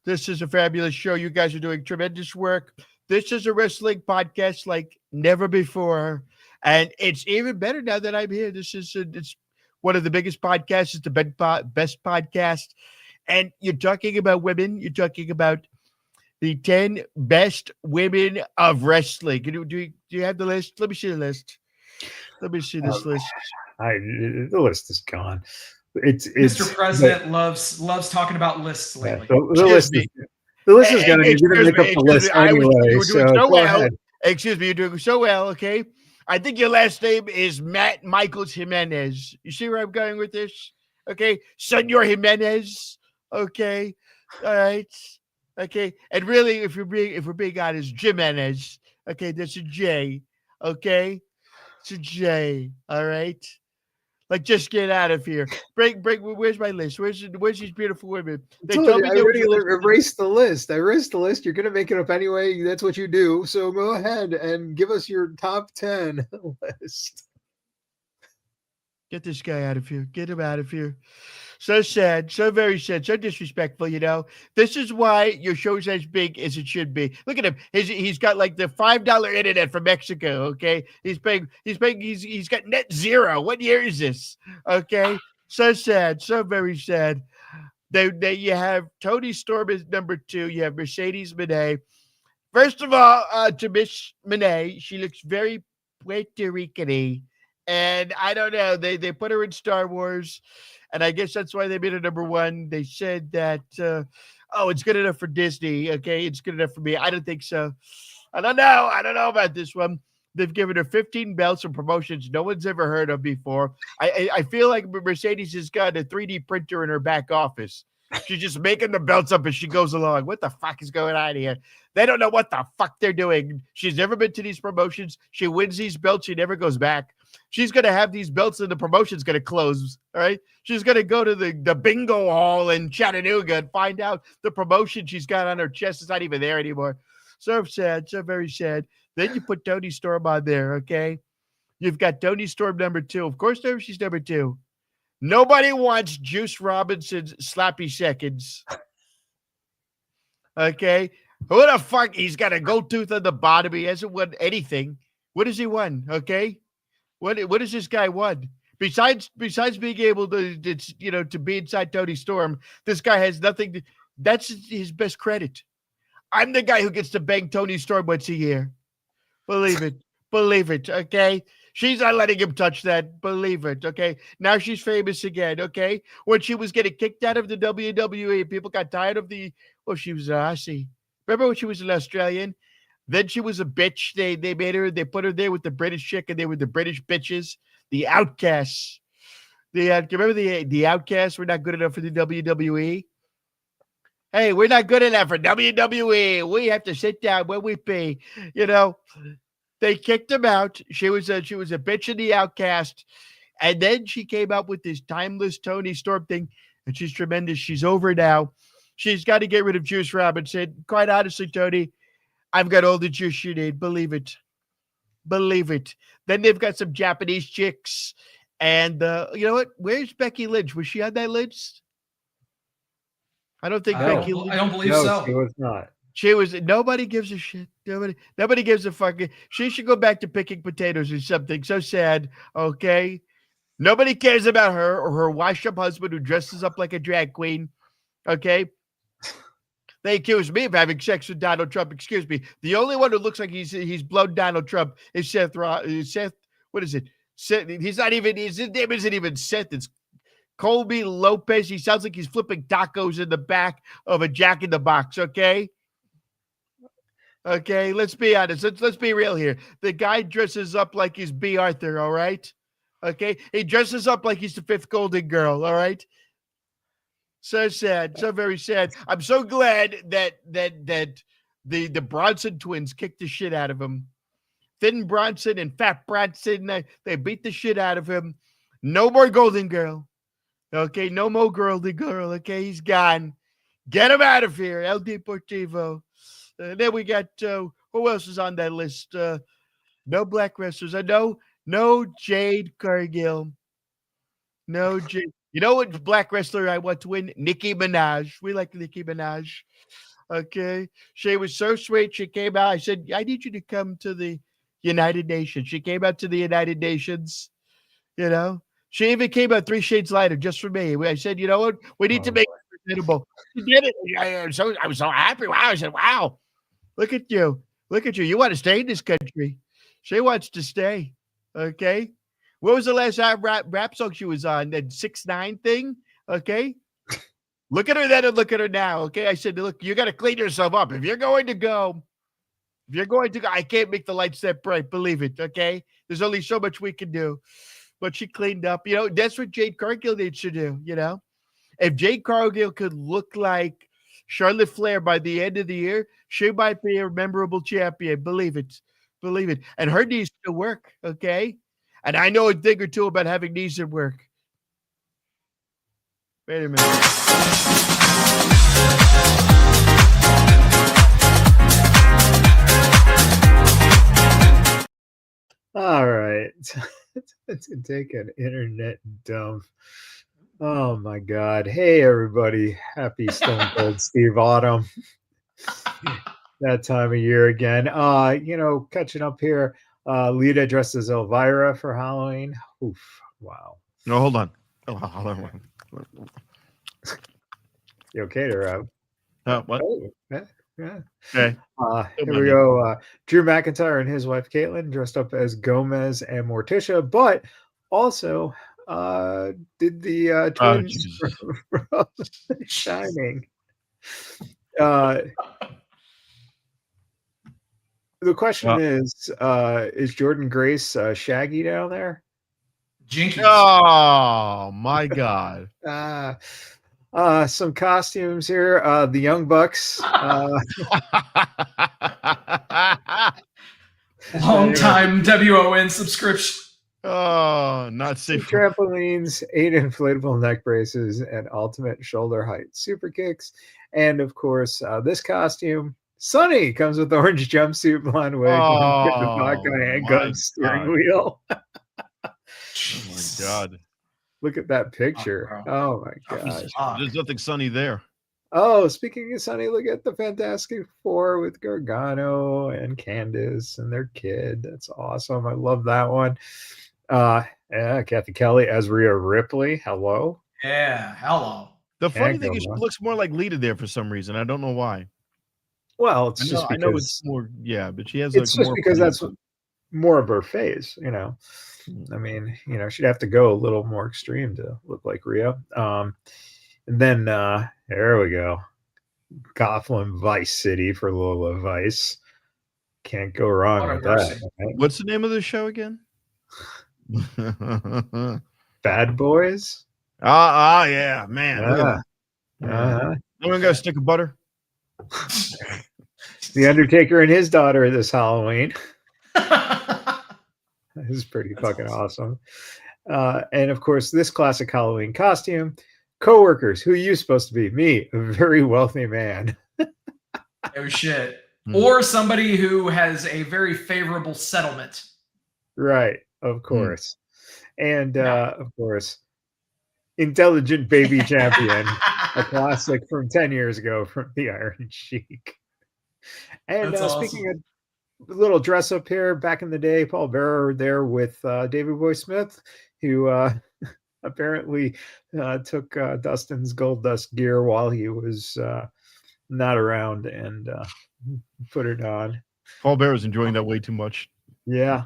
D: This is a fabulous show. You guys are doing tremendous work. This is a wrestling podcast like never before. And it's even better now that I'm here. It's one of the biggest podcasts. It's the best podcast. And you're talking about women. You're talking about the 10 best women of wrestling. Do you have the list? Let me see the list. Let me see this list.
B: The list is gone. It's
C: Mr. President loves talking about lists lately.
B: The list is going to make up the list anyway.
D: You're doing so well. Excuse me, you're doing so well. Okay, I think your last name is Matt Michaels Jimenez. You see where I'm going with this? Okay, Senor Jimenez. Okay, all right. Okay, and really, if we're being honest, Jimenez. Okay, that's a J. Okay, it's a J. All right. Like, just get out of here. Break. Where's my list? Where's these beautiful women?
B: They told me I already erased the list. You're gonna make it up anyway. That's what you do. So go ahead and give us your top 10 list.
D: Get this guy out of here. Get him out of here. So sad, so very sad, so disrespectful, This is why your show's as big as it should be. Look at him. He's got like the $5 internet from Mexico, okay? He's got net zero. What year is this? Okay? So sad, so very sad. You have Toni Storm as number 2. You have Mercedes Moné. First of all, to Miss Moné, she looks very Puerto Rican-y. And I don't know, they put her in Star Wars. And I guess that's why they made it number 1. They said that, it's good enough for Disney. Okay, it's good enough for me. I don't think so. I don't know about this one. They've given her 15 belts and promotions no one's ever heard of before. I feel like Mercedes has got a 3D printer in her back office. She's just making the belts up as she goes along. What the fuck is going on here? They don't know what the fuck they're doing. She's never been to these promotions. She wins these belts. She never goes back. She's going to have these belts and the promotion's going to close, all right? She's going to go to the bingo hall in Chattanooga and find out the promotion she's got on her chest is not even there anymore. So sad, so very sad. Then you put Toni Storm on there, okay? You've got Toni Storm number 2. Of course, she's number 2. Nobody wants Juice Robinson's slappy seconds. Okay? Who the fuck? He's got a gold tooth on the bottom. He hasn't won anything What has he won? Okay, what does this guy won? Besides being able to be inside Tony Storm, this guy has nothing. That's his best credit. I'm the guy who gets to bang Tony Storm once a year. Believe it. Believe it. Okay. She's not letting him touch that. Believe it. Okay. Now she's famous again. Okay. When she was getting kicked out of the WWE, people got tired of she was an Aussie. Remember when she was an Australian? Then she was a bitch. They put her there with the British chick, and they were the British bitches, the outcasts. Remember the outcasts were not good enough for the WWE? Hey, we're not good enough for WWE. We have to sit down when we pee. They kicked him out. She was a bitch in the outcast. And then she came up with this timeless Tony Storm thing, and she's tremendous. She's over now. She's got to get rid of Juice Robinson. Quite honestly, Tony, I've got all the juice you need. Believe it. Believe it. Then they've got some Japanese chicks. And you know what? Where's Becky Lynch? Was she on that list? I don't think Becky Lynch.
C: I don't believe so.
B: She was not.
D: She was. Nobody gives a shit. Nobody gives a fuck. She should go back to picking potatoes or something. So sad. Okay. Nobody cares about her or her washed-up husband who dresses up like a drag queen. Okay. They accuse me of having sex with Donald Trump. Excuse me. The only one who looks like he's blown Donald Trump is Seth. What is it? Seth. He's not even. His name isn't even Seth. It's Colby Lopez. He sounds like he's flipping tacos in the back of a Jack in the Box. Okay. Okay. Let's be honest. Let's be real here. The guy dresses up like he's B. Arthur. All right. Okay. He dresses up like he's the fifth Golden Girl. All right. So sad, so very sad. I'm so glad that the Bronson twins kicked the shit out of him. Thin Bronson and Fat Bronson, they beat the shit out of him. No more Golden Girl. Okay, no more Golden Girl. Okay, he's gone. Get him out of here, El Deportivo. Then we got who else is on that list? No black wrestlers. No Jade Cargill. No Jade. You know what black wrestler I want to win? Nicki Minaj. We like Nicki Minaj. Okay. She was so sweet. She came out. I said, I need you to come to the United Nations. She came out to the United Nations. She even came out 3 shades lighter just for me. I said, you know what? We need to make it presentable. She did it. I was so happy. Wow. I said, wow. Look at you. Look at you. You want to stay in this country. She wants to stay. Okay. What was the last rap song she was on? That 6ix9ine thing? Okay. Look at her then and look at her now. Okay. I said, look, you got to clean yourself up. If you're going to go, I can't make the lights that bright. Believe it. Okay. There's only so much we can do. But she cleaned up. That's what Jade Cargill needs to do. If Jade Cargill could look like Charlotte Flair by the end of the year, she might be a memorable champion. Believe it. Believe it. And her needs to work. Okay. And I know a thing or two about having knees that work. Wait a minute.
B: All right. To take an internet dump. Oh my God. Hey everybody. Happy Stone Cold Steve Autumn. That time of year again. Catching up here. Lita dressed as Elvira for Halloween. Oof. Wow.
D: No, hold on. Hold on.
B: You okay to
D: what?
B: Oh, yeah.
D: Okay.
B: Here we go. Drew McIntyre and his wife Caitlin dressed up as Gomez and Morticia, but also did the twins from Shining. The question is Jordan Grace Shaggy down there?
C: Jinkies.
D: Oh my God.
B: Some costumes here. The Young Bucks.
C: Long time WON subscription.
D: Oh, not safe.
B: Trampolines, 8 inflatable neck braces, and ultimate shoulder height super kicks. And of course, this costume. Sonny comes with orange jumpsuit, blonde wig, vodka handgun, steering wheel.
D: Oh my God!
B: Look at that picture. Oh my God!
D: There's nothing sunny there.
B: Oh, speaking of Sunny, look at the Fantastic Four with Gargano and Candace and their kid. That's awesome. I love that one. Yeah, Kathy Kelly as Rhea Ripley. Hello.
C: Yeah, hello.
D: The funny
B: Can't
D: thing
B: go
D: is, she
B: wrong.
D: looks more like Lita there for some reason. I don't know why.
B: Well, it's just
D: I know it's
B: because
D: more, yeah, but she has
B: it's
D: like
B: just
D: more.
B: because that's more of her phase,
D: Hmm.
B: I mean, she'd have to go a little more extreme to look like Rhea. And then there we go. Gotham Vice City for Lola Vice. Can't go wrong
C: What a
B: with
C: mercy.
B: that. Right?
D: What's the name of the show again?
B: Badboyz.
D: Yeah, man, look at
B: Yeah.
D: that. Yeah.
B: Uh-huh.
D: Anyone got a stick of butter?
B: The Undertaker and his daughter this Halloween. This is pretty
C: That's
B: fucking awesome. And of course, this classic Halloween costume. Coworkers, who are you supposed to be? Me, a very wealthy man.
C: Oh shit.
D: Hmm.
C: Or somebody who has a very favorable settlement.
B: Right, of course. And of course, Intelligent Baby Champion, a classic from 10 years ago from the Iron Sheik. And
C: That's
B: speaking
C: awesome.
B: of little dress up here, back in the day, Paul Bearer there with David Boy Smith, who apparently took Dustin's Gold Dust gear while he was not around and put it on.
D: Paul Bear was enjoying that way too much.
B: Yeah.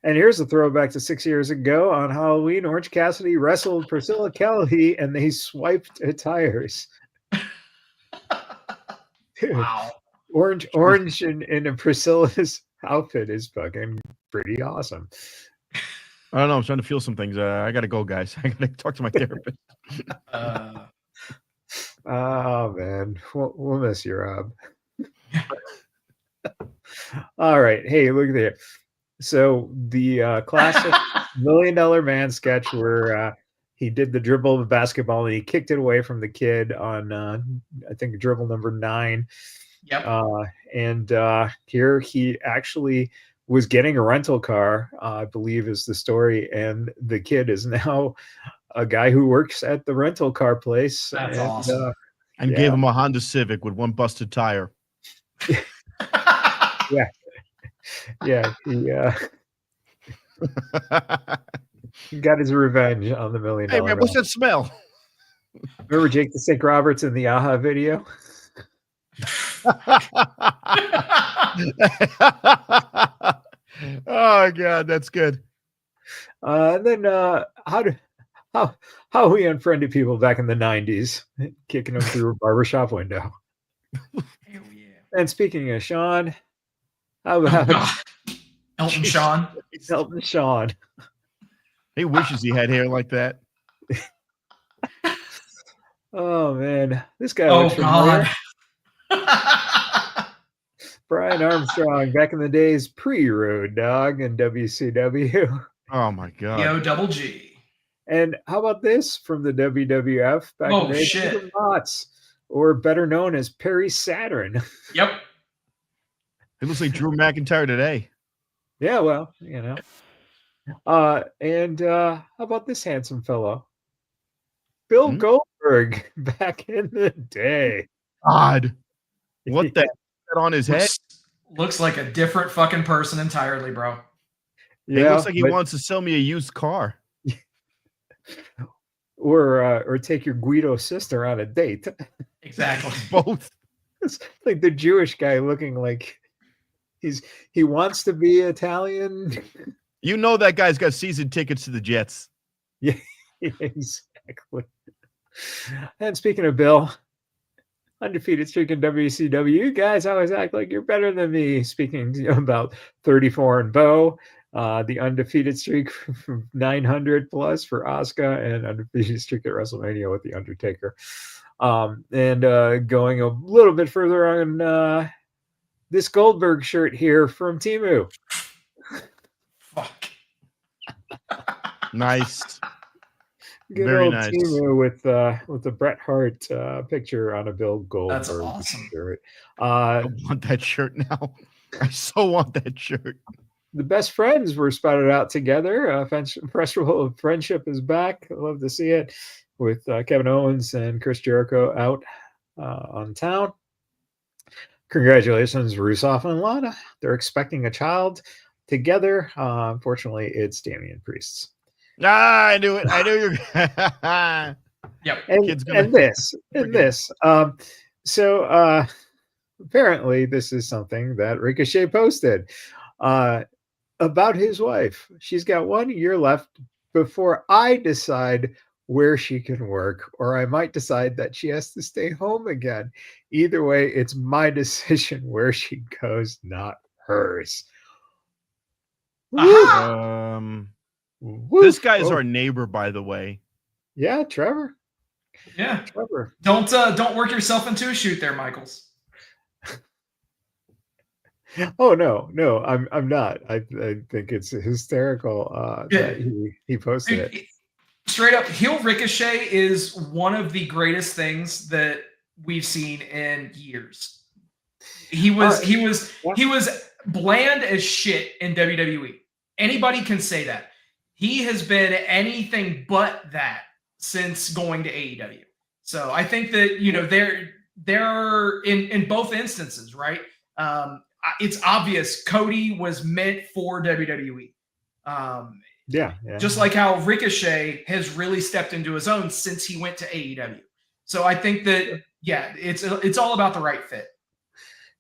B: And here's a throwback to 6 years ago on Halloween. Orange Cassidy wrestled Priscilla Kelly and they swiped tires. Dude,
C: Wow.
B: orange in a Priscilla's outfit is fucking pretty awesome.
D: I don't know. I'm trying to feel some things. I gotta go, guys. I gotta talk to my therapist.
B: Oh man, we'll miss you, Rob. All right, hey, look at that. So the classic $1 Million Man sketch where he did the dribble of the basketball and he kicked it away from the kid on I think dribble number 9.
C: Yep.
B: And here he actually was getting a rental car, I believe is the story, and the kid is now a guy who works at the rental car place.
C: That's
B: and,
C: awesome.
D: And gave him a Honda Civic with one busted tire.
B: Yeah. He got his revenge on the $1 Million
D: Hey, man, what's
B: Man.
D: that smell?
B: Remember Jake the Snake Roberts in the AHA video?
D: Oh God, that's good.
B: And then how we unfriended people back in the 90s, kicking them through a barbershop window.
C: Hell yeah.
B: And speaking of Sean, how about
C: Elton Sean?
B: Elton Sean?
D: He wishes he had hair like that.
B: Oh man, this guy
C: Oh
B: looks familiar.
C: God.
B: Brian Armstrong back in the days pre-Road Dog and WCW.
D: Oh my God.
C: Yo, double G.
B: And how about this from the WWF back in the day?
C: Shit.
B: Peter Motts, or better known as Perry Saturn.
C: Yep.
D: It looks like Drew McIntyre today.
B: Yeah, well, And how about this handsome fellow? Bill Goldberg back in the day.
D: God. What the heck is that on his head?
C: Looks like a different fucking person entirely, bro.
D: It looks like he wants to sell me a used car.
B: Or take your Guido sister on a date.
C: Exactly.
D: Both.
B: It's like the Jewish guy looking like he wants to be Italian.
D: You know that guy's got season tickets to the Jets.
B: Yeah, exactly. And speaking of Bill, undefeated streak in WCW. You guys always act like you're better than me. Speaking about 34 and Bo, the undefeated streak from 900 plus for Asuka, and undefeated streak at WrestleMania with the Undertaker. And going a little bit further on this Goldberg shirt here from Temu.
C: Fuck.
D: Nice.
B: Good
D: Very
B: old
D: nice.
B: Temu with the Bret Hart picture on a Bill Goldberg
C: That's awesome.
B: shirt.
D: I want that shirt now. I so want that shirt.
B: The best friends were spouted out together. Festival of Friendship is back. I love to see it with Kevin Owens and Chris Jericho out on town. Congratulations, Rusev and Lana. They're expecting a child together. Unfortunately, it's Damian Priest's.
D: I knew it. I knew you.
C: Yep.
B: And this. So apparently, this is something that Ricochet posted about his wife. She's got 1 year left before I decide where she can work, or I might decide that she has to stay home again. Either way, it's my decision where she goes, not hers.
D: This guy's our neighbor, by the way.
B: Yeah, Trevor.
C: Yeah,
B: Trevor.
C: Don't work yourself into a shoot there, Michaels.
B: Oh no, I'm not. I think it's hysterical that he posted it.
C: Straight up, heel Ricochet is one of the greatest things that we've seen in years. He was bland as shit in WWE. Anybody can say that. He has been anything but that since going to AEW. So I think that they're in both instances, right? It's obvious Cody was meant for WWE.
B: Yeah.
C: Just like how Ricochet has really stepped into his own since he went to AEW. So I think that it's all about the right fit.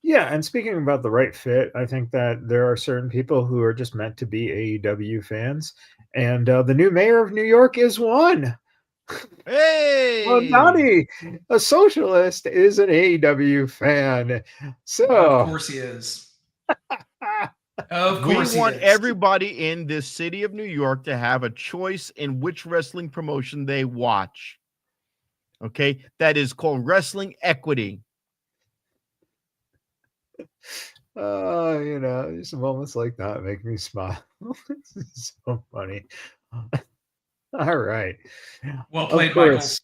B: Yeah, and speaking about the right fit, I think that there are certain people who are just meant to be AEW fans, and the new mayor of New York is one.
D: Hey,
B: well, Donnie, a socialist, is an AEW fan. So
C: of course he is. Of course
D: we want everybody in this city of New York to have a choice in which wrestling promotion they watch. Okay, that is called wrestling equity.
B: Just moments like that make me smile. This is so funny. All right.
C: Well played, Michaels.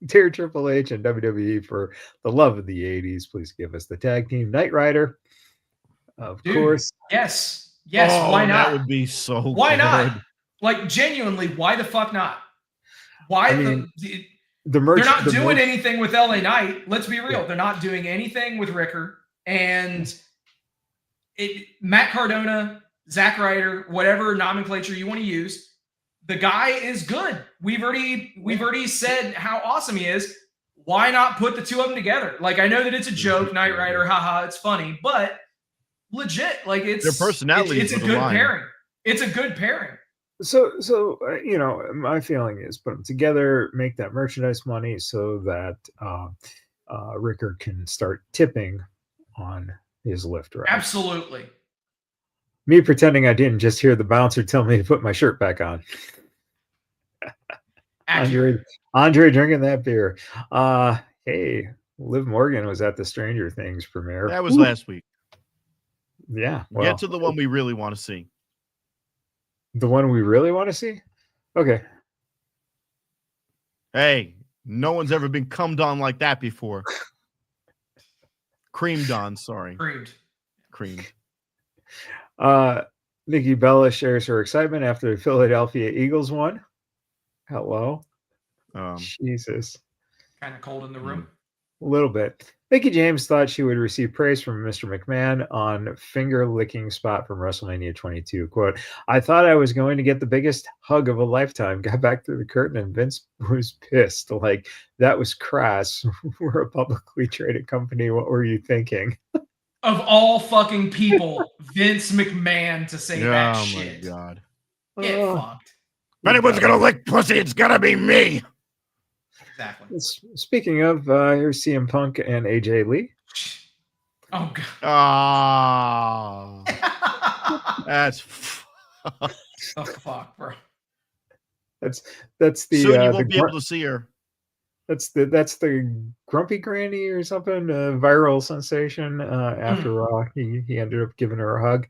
B: Dear Triple H and WWE, for the love of the 80s, please give us the tag team Knight Rider. Of course.
C: Yes. Why not?
D: That would be so
C: Why
D: good.
C: not? Like, genuinely, why the fuck not? Why?
B: The merch,
C: they're not doing anything with LA Knight. Let's be real. Yeah. They're not doing anything with Ricker. And Matt Cardona, Zack Ryder, whatever nomenclature you want to use, the guy is good. We've already said how awesome he is. Why not put the two of them together? Like, I know that it's a joke, Knight Rider, haha, it's funny, but legit, like, it's
D: their personality.
C: It's a good pairing. It's a good pairing.
B: So my feeling is put them together, make that merchandise money so that Ricker can start tipping on his lift ride.
C: Absolutely.
B: Me pretending I didn't just hear the bouncer tell me to put my shirt back on. Andre drinking that beer. Hey, Liv Morgan was at the Stranger Things premiere.
D: That was last week.
B: Yeah.
D: Well, get to the one we really want to see.
B: The one we really want to see? Okay.
D: Hey, no one's ever been cummed on like that before. Creamed on, sorry. Creamed.
B: Nikki Bella shares her excitement after the Philadelphia Eagles won. Hello. Jesus.
C: Kind of cold in the room.
B: A little bit. Mickie James thought she would receive praise from Mr. McMahon on finger-licking spot from WrestleMania 22. Quote, I thought I was going to get the biggest hug of a lifetime. Got back through the curtain and Vince was pissed. Like, that was crass. We're a publicly traded company. What were you thinking?
C: Of all fucking people, Vince McMahon to say that shit.
D: Oh, my God.
C: Get fucked.
D: If anyone's going to lick pussy, it's going to be me.
C: Exactly.
B: Speaking of, here's CM Punk and AJ Lee.
C: Oh, God.
D: That's
C: oh, fuck, bro.
B: That's the
D: soon you won't be able to see her.
B: That's the Grumpy Granny or something, viral sensation after Raw. He ended up giving her a hug.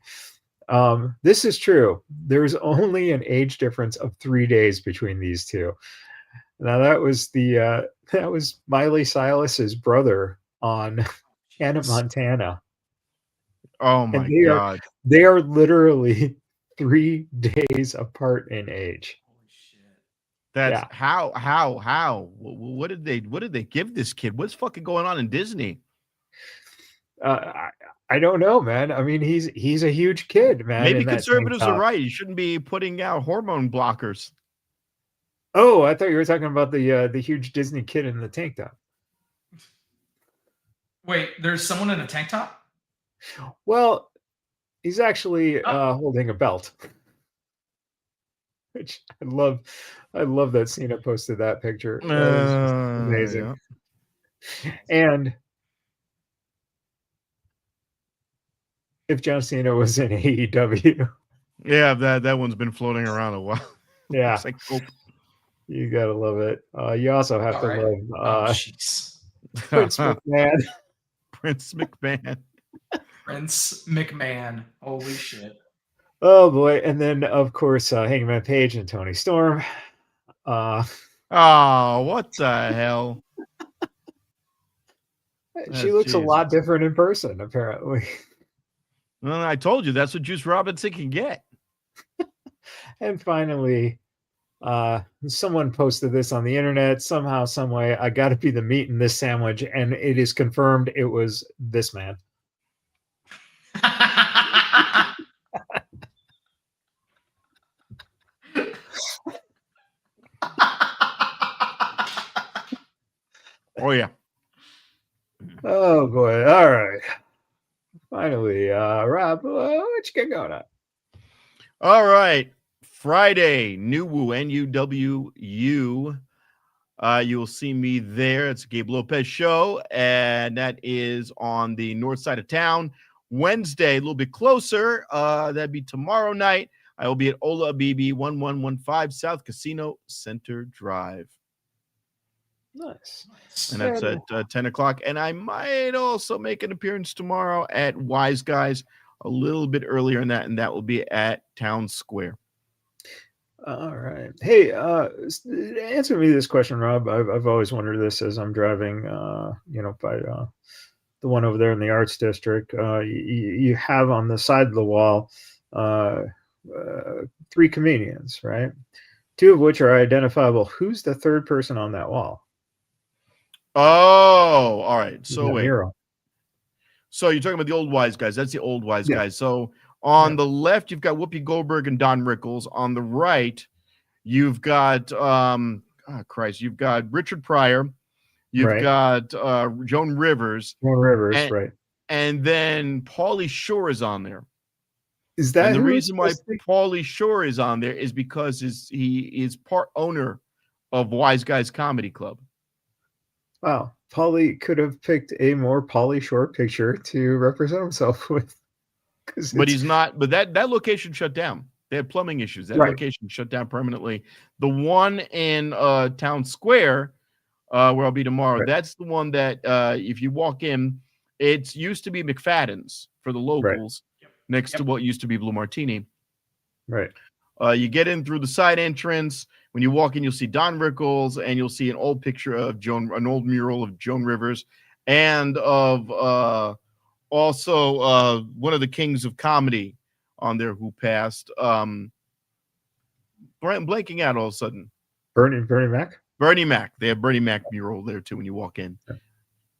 B: This is true. There's only an age difference of 3 days between these two. Now that was Miley Cyrus's brother on Hannah Montana.
D: Oh my God.
B: They are literally 3 days apart in age.
C: Holy shit.
D: That's how. What did they give this kid? What's fucking going on in Disney?
B: I don't know, man. I mean, he's a huge kid, man.
D: Maybe
B: in that tank
D: conservatives are
B: top.
D: right. You shouldn't be putting out hormone blockers.
B: Oh, I thought you were talking about the huge Disney kid in the tank top.
C: Wait, there's someone in a tank top?
B: Well, he's actually holding a belt. Which I love. I love that Cena posted that picture. That was just amazing.
D: Yeah.
B: And if John Cena was in AEW,
D: yeah, that one's been floating around a while.
B: Yeah,
D: like, oh.
B: You gotta love it. You also have to love Prince McMahon.
D: Prince McMahon.
C: Prince McMahon. Holy shit.
B: Oh boy. And then of course Hangman Page and Tony Storm.
D: Oh, what the hell?
B: She looks a lot different in person, apparently.
D: Well, I told you that's what Juice Robinson can get.
B: And finally, someone posted this on the internet somehow, some way. I got to be the meat in this sandwich, and it is confirmed it was this man.
D: Oh yeah.
B: Oh boy. All right. Finally, Rob, what you got going on?
D: All right. Friday, NUWU, NUWU. You'll see me there. It's a Gabe Lopez show, and that is on the north side of town. Wednesday, a little bit closer. That'd be tomorrow night. I will be at Ola BB 1115 South Casino Center Drive.
B: Nice.
D: And that's at 10 o'clock. And I might also make an appearance tomorrow at Wise Guys a little bit earlier in that, and that will be at Town Square.
B: All right. Hey, answer me this question, Rob. I've always wondered this as I'm driving, by the one over there in the Arts District. You have on the side of the wall 3 comedians, right? 2 of which are identifiable. Who's the third person on that wall?
D: Oh, all right. So wait.
B: Mural.
D: So you're talking about the old Wise Guys. That's the old Wise Guys. So on the left, you've got Whoopi Goldberg and Don Rickles. On the right, you've got you've got Richard Pryor. You've got Joan Rivers.
B: Right.
D: And then Pauly Shore is on there.
B: Is that
D: and the reason why Pauly Shore is on there is because he is part owner of Wise Guys Comedy Club.
B: Wow. Pauly could have picked a more Pauly Shore picture to represent himself with.
D: But he's not. But that location shut down. They had plumbing issues. That location shut down permanently. The one in Town Square, where I'll be tomorrow, that's the one that if you walk in, it used to be McFadden's for the locals, next to what used to be Blue Martini.
B: Right.
D: You get in through the side entrance. When you walk in, you'll see Don Rickles, and you'll see an old picture of an old mural of Joan Rivers, and of also one of the kings of comedy on there who passed. I'm blanking out all of a sudden.
B: Bernie Mac?
D: Bernie Mac. They have Bernie Mac mural there too when you walk in. Okay.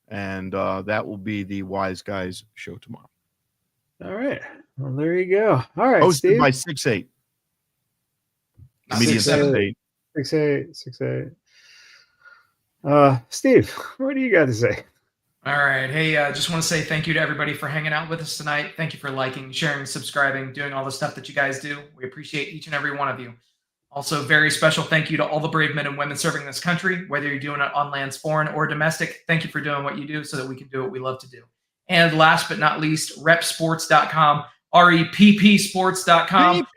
D: And that will be the Wise Guys show tomorrow.
B: All right. Well, there you go. All right,
D: hosted
B: Steve.
D: by 6'8". Comedian 6'8".
B: 6'8". Steve, what do you got to say?
C: All right. Hey, just want to say thank you to everybody for hanging out with us tonight. Thank you for liking, sharing, subscribing, doing all the stuff that you guys do. We appreciate each and every one of you. Also, very special thank you to all the brave men and women serving this country, whether you're doing it on lands foreign or domestic. Thank you for doing what you do so that we can do what we love to do. And last but not least, repsports.com, reppsports.com.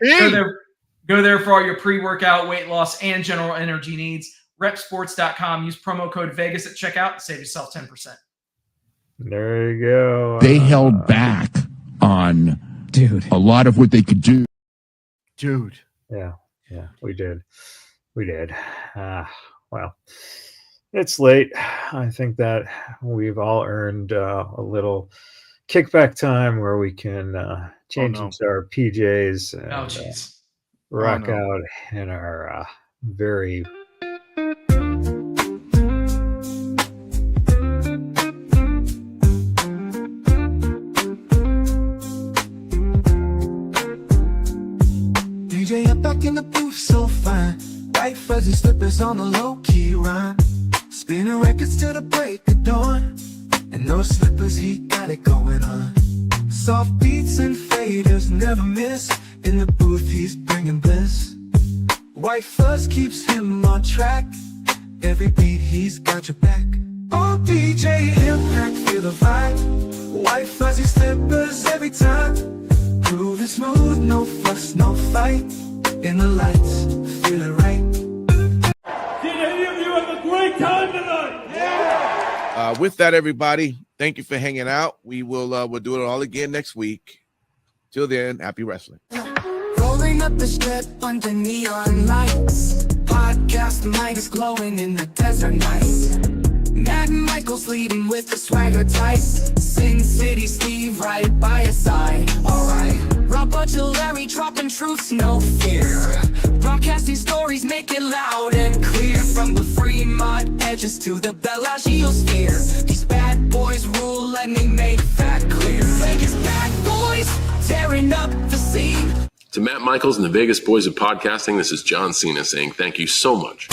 C: Go there for all your pre-workout, weight loss, and general energy needs. Repsports.com. Use promo code Vegas at checkout and save yourself 10%.
B: There you go.
E: They held back on a lot of what they could do.
D: Dude.
B: Yeah, we did. Well, it's late. I think that we've all earned a little kickback time where we can change into our PJs and rock out in our very
F: in the booth so fine. White fuzzy slippers on the low-key rhyme. Spinning records till the break of dawn. And those slippers, he got it going on. Soft beats and faders never miss. In the booth, he's bringing bliss. White fuzz keeps him on track. Every beat, he's got your back. Oh, DJ Impact, feel the vibe. White fuzzy slippers every time. Grooving smooth, no fuss, no fight. In the lights, feel it right.
G: Did any of you have a great time tonight? Yeah!
H: With that, everybody, thank you for hanging out. We'll do it all again next week. Till then, happy wrestling.
F: Rolling up the strip under neon lights. Podcast mic is glowing in the desert nights. Mad Michael's leading with the swagger tight. Sin City Steve right by his side. Alright, Rob Larry dropping truths, no fear. Broadcasting stories, make it loud and clear. From the Fremont edges to the Bellagio sphere. These bad boys rule, let me make that clear. Vegas bad boys, tearing up the scene.
I: To Matt Michaels and the Vegas Boys of Podcasting, this is John Cena saying thank you so much.